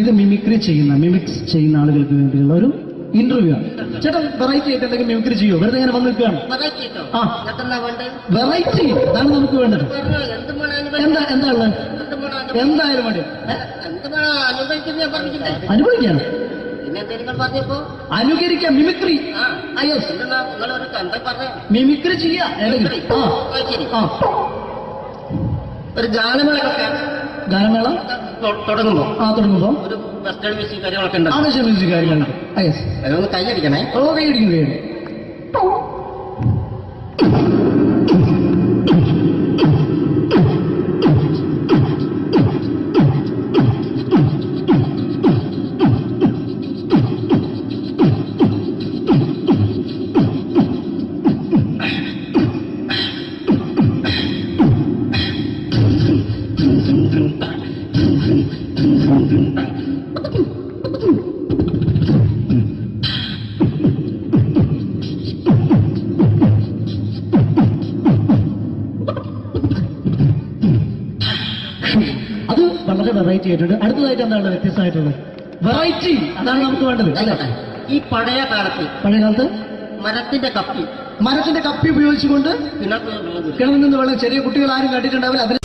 ഇത് മിമിക്സ് ചെയ്യുന്ന ആളുകൾക്ക് വേണ്ടിയുള്ള ഒരു ഇന്റർവ്യൂ ആണ്. ചേട്ടാ വെറൈറ്റി ആയിട്ട് എന്തെങ്കിലും മിമിക്രി ചെയ്യോ? വെറുതെ ഇങ്ങനെ വന്ന് നിൽക്കുകയാണ്. വെറൈറ്റി അതാണ് നമുക്ക് വേണ്ടത്. എന്താ ഉള്ളത്? എന്തായാലും വേണ്ടി അനുഭവിക്കാണ്. അനുകരിക്കാം. മിമിക്രി മിമിക്രി ചെയ്യാ. ഒരു ഗാനമേള തുടങ്ങുമ്പോ ഒരു വെസ്റ്റേൺ മ്യൂസിക് കാര്യങ്ങളൊക്കെ ഉണ്ട്. മ്യൂസിക് കാര്യങ്ങളുണ്ട്. അതൊന്ന് കൈയടിക്കണേ. കൈയടിക്കും. അത് വളരെ വെറൈറ്റി ആയിട്ടുണ്ട്. അടുത്തതായിട്ട് എന്താണ് വ്യത്യസ്തമായിട്ടുള്ളത്? വെറൈറ്റി അതാണ് നമുക്ക് വേണ്ടത്. ഈ പഴയ കാലത്ത് മരത്തിന്റെ കപ്പി ഉപയോഗിച്ചുകൊണ്ട് കിണറിൽ നിന്ന് വെള്ളം ചെറിയ കുട്ടികൾ ആരും കണ്ടിട്ടുണ്ടാവില്ല. അതിൽ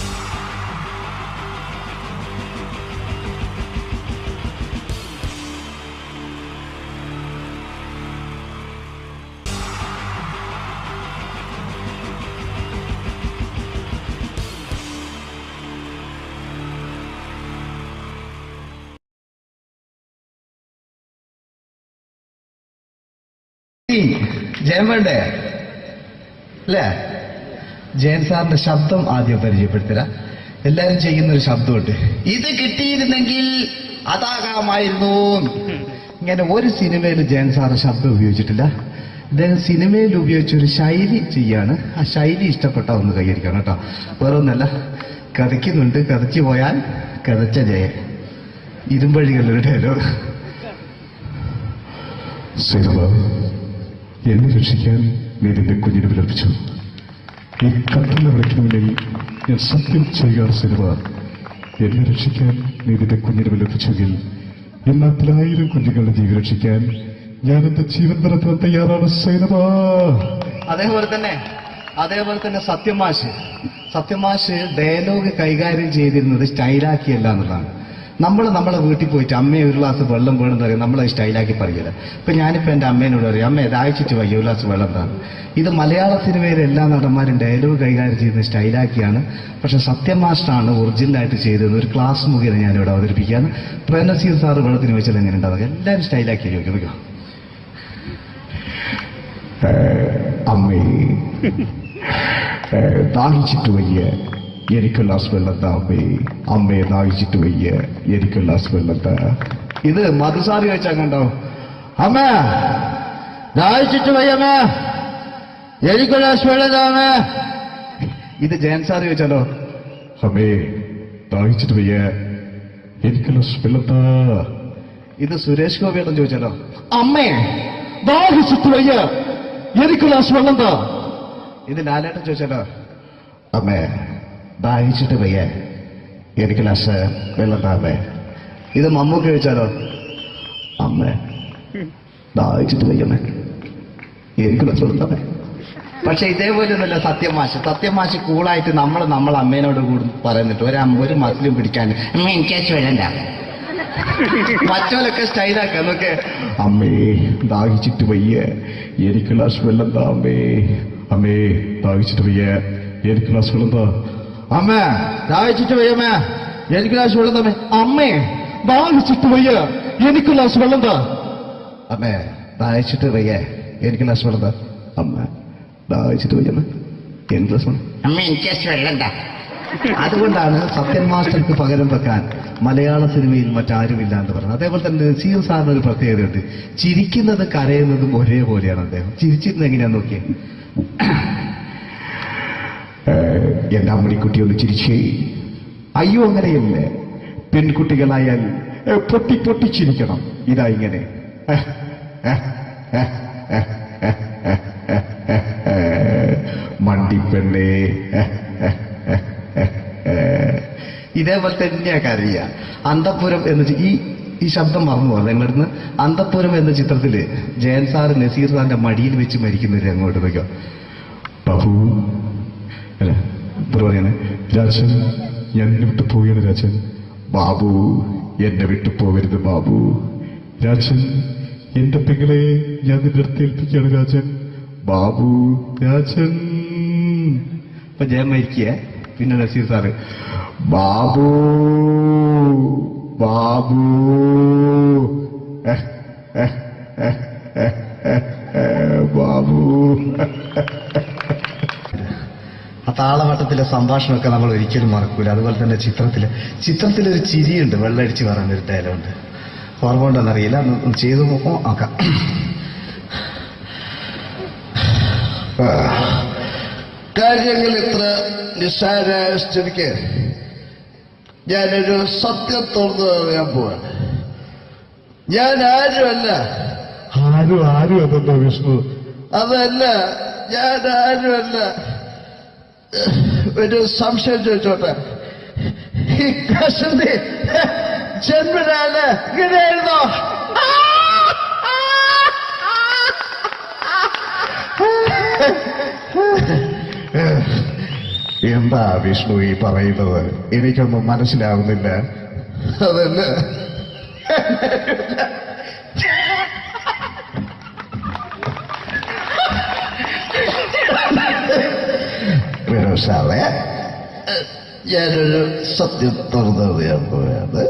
ജയൻ വേണ്ടേ അല്ലേ? ജയൻ സാറിന്റെ ശബ്ദം ആദ്യം പരിചയപ്പെടുത്തരാ. എല്ലാരും ചെയ്യുന്നൊരു ശബ്ദമുണ്ട്, ഇത് കിട്ടിയിരുന്നെങ്കിൽ അതാകാമായിരുന്നു. ഇങ്ങനെ ഒരു സിനിമയിൽ ജയൻ സാറ് ശബ്ദം ഉപയോഗിച്ചിട്ടില്ല. അദ്ദേഹം സിനിമയിൽ ഉപയോഗിച്ച ഒരു ശൈലി ചെയ്യാണ്. ആ ശൈലി ഇഷ്ടപ്പെട്ട ഒന്ന് കൈകരിക്കണം കേട്ടോ. വേറെ ഒന്നല്ല, കഥയ്ക്കുന്നുണ്ട്, കഥയ്ക്ക് പോയാൽ കഥച്ച ജയൻ. ഇരുമ്പഴികളുടെ ഡയലോഗ്. എന്നെ രക്ഷിക്കാൻ നീ നിന്റെ കുഞ്ഞിനെ വിലപിച്ചു. ഈ കത്തുന്ന വിളിക്കുന്നതിൽ ഞാൻ സത്യം ചെയ്യുകയാണ് സിനിമ. എന്നെ രക്ഷിക്കാൻ നീ നിന്റെ കുഞ്ഞിനെ വിലപിച്ചെങ്കിൽ ഈ 40,000 കുഞ്ഞുങ്ങളുടെ ജീവൻ രക്ഷിക്കാൻ ഞാൻ എന്റെ ജീവൻ നടത്താൻ തയ്യാറാണ് സൈനബ. അതേപോലെ തന്നെ സത്യമാഷ് ഡയലോഗ് കൈകാര്യം ചെയ്തിരുന്നത് സ്റ്റൈലാക്കിയല്ല എന്നുള്ളതാണ്. നമ്മളെ വീട്ടിൽ പോയിട്ട് അമ്മയെ ഒരു ഗ്ലാസ് വെള്ളം വേണമെന്ന് പറയും, നമ്മളത് സ്റ്റൈലാക്കി പറയില്ല. ഇപ്പൊ ഞാനിപ്പോ എന്റെ അമ്മേനോട് പറയും, അമ്മ ദാഹിച്ചിട്ട് വയ്യ ഒരു ഗ്ലാസ് വെള്ളം എന്താണ്. ഇത് മലയാള സിനിമയിലെ എല്ലാ നടന്മാരും ഡയലോഗ് കൈകാര്യം ചെയ്യുന്നത് സ്റ്റൈലാക്കിയാണ്. പക്ഷെ സത്യമാഷ്ടാണ് ഒറിജിനലായിട്ട് ചെയ്തത്. ഒരു ക്ലാസ് മുഖേന ഞാനിവിടെ അവതരിപ്പിക്കുകയാണ്. പ്രേംനസീർ സാറ് വെള്ളത്തിന് വെച്ചാൽ എങ്ങനെ ഉണ്ടാവുക? എല്ലാവരും സ്റ്റൈലാക്കി ചോദിക്കും. അമ്മേ ദാഹിച്ചിട്ട് വയ്യ, എനിക്ക് ഗ്ലാസ് വെള്ളം താ. അമ്മയെ ദാഹിച്ചിട്ട് വയ്യ, എനിക്ക് ഗ്ലാസ് വെള്ളം താ. ഇത് മധുസാറി വെച്ചാൽ കണ്ടോ, അമ്മ ദാഹിച്ചിട്ട് വയ്യമ്മ, എനിക്ക് ഗ്ലാസ് വെള്ളം താ. ഇത് ജയൻ സാറി വെച്ചാലോ, അമ്മേ ദാഹിച്ചിട്ട് വയ്യ, എനിക്ക് ഗ്ലാസ് വെള്ളം താ. ഇത് സുരേഷ് ഗോപിയേട്ടൻ ചോദിച്ചാലോ, അമ്മേ ദാഹിച്ചിട്ട് വയ്യ, എനിക്ക് ഗ്ലാസ് വെള്ളം താ. ഇത് ലാലേട്ടൻ ചോദിച്ചാലോ, അമ്മേ ദാഹിച്ചിട്ട് വയ്യ, എനിക്ക് ഗ്ലാസ് വെള്ളം താ. ഇത് മമ്മൂക്ക് ചോദിച്ചാലോ, അമ്മേ ദാഹിച്ചിട്ട് വയ്യമ്മേ, എനിക്ക് ഗ്ലാസ് വെള്ളം താ. പക്ഷെ ഇതേപോലെ ഒന്നുമല്ല സത്യമാഷ് കൂളായിട്ട് നമ്മളെ അമ്മേനോട് കൂടി പറയുന്നിട്ട് ഒരു മസിലും പിടിക്കാൻ അമ്മ എനിക്ക് വേണ്ട. മറ്റോലൊക്കെ സ്റ്റൈലാക്കാം നോക്കെ. അമ്മേ ദാഹിച്ചിട്ട് വയ്യ, എനിക്ക് ഗ്ലാസ് വെള്ളം താ. അമ്മേ ദാഹിച്ചിട്ട് വയ്യ, എനിക്ക് ഗ്ലാസ് വെള്ളം താ. അമ്മ ദാഹിച്ചിട്ട് വയ്യമ്മ, എനിക്ക് ഗ്ലാസ് വെള്ളം താ. അമ്മേ ദാഹിച്ചിട്ട് വയ്യ, എനിക്ക് ഗ്ലാസ് വെള്ളം താ. അമ്മേ ദാഹിച്ചിട്ട് വയ്യ, എനിക്ക് ഗ്ലാസ് വെള്ളം താ. അമ്മ ദാഹിച്ചിട്ട് വയ്യമ്മ, എനിക്ക് ഗ്ലാസ് വെള്ളം. അമ്മ എനിക്ക് വെള്ളം താ. അതുകൊണ്ടാണ് സത്യൻ മാസ്റ്റർക്ക് പകരം വെക്കാൻ മലയാള സിനിമയിൽ മറ്റാരുമില്ല എന്ന് പറയുന്നത്. അതേപോലെ തന്നെ നസീർ സാറിന് ഒരു പ്രത്യേകതയുണ്ട്, ചിരിക്കുന്നത് കരയുന്നതും ഒരേപോലെയാണ്. അദ്ദേഹം ചിരിച്ചിരുന്നത് എങ്ങനെയാന്ന് നോക്കിയേ. എന്റെ അമ്മണിക്കുട്ടി ഒന്ന് ചിരിച്ചേ. അയ്യോ അങ്ങനെയല്ലേ, പെൺകുട്ടികളായാൽ പൊട്ടി പൊട്ടിച്ചിരിക്കണം. ഇതാ ഇങ്ങനെ മണ്ടിപ്പെണ്ണേ. ഇതേപോലെ തന്നെയാ കരയ. അന്തപ്പുരം എന്ന ഈ ശബ്ദം മറന്നു പോകാം നിങ്ങളിടുന്ന്. അന്തപ്പുരം എന്ന ചിത്രത്തില് ജയൻ സാറ് നസീർ സാറിന്റെ മടിയിൽ വെച്ച് മരിക്കുന്നവര് അങ്ങോട്ട് നോക്കാം. ബാബു അല്ല പറയാണ്, രാജൻ ഞാൻ എന്നെ വിട്ടു പോവുകയാണ് രാജൻ. ബാബു എന്നെ വിട്ടു പോകരുത് ബാബു. രാജൻ എന്റെ പെങ്ങളെ ഞാൻ നിന്റെ അടുത്ത് ഏൽപ്പിക്കുകയാണ് രാജൻ. ബാബു രാജൻ. ഇപ്പൊ ജയൻ മരിക്കുക. പിന്നെ നസീർ സാറ് ബാബു ബാബു ബാബു. ആ താളവട്ടത്തിലെ സംഭാഷണമൊക്കെ നമ്മൾ ഒരിക്കലും മറക്കൂല. അതുപോലെ തന്നെ ചിത്രത്തിലൊരു ചിരിയുണ്ട്, വെള്ളടിച്ച് പറയുന്നൊരു ഡയലോഗുണ്ട്. ഓർമ്മ ഉണ്ടെന്നറിയില്ല, ഒന്ന് ചെയ്തു നോക്കാം. കാര്യങ്ങൾ ഇത്ര നിസ്സാരമായ സ്ഥിതിക്ക് ഞാനൊരു സത്യം തുറന്നു പറയാൻ പോവാണ്. ഞാൻ ആരുമല്ല. ആരും അതല്ലോ വിഷ്ണു. അതല്ല, ഞാൻ ആരുമല്ല. ഒരു സംശയം ചോദിച്ചോട്ടെ, ഈ കസന്തി ജന്മനാണ് ഇങ്ങനെയായിരുന്നോ? എന്താ വിഷ്ണു ഈ പറയുന്നത്? എനിക്കൊന്നും മനസ്സിലാവുന്നില്ല. അതല്ല, ഞാനൊരു സത്യം തുറന്നു പറയാൻ പോയത്.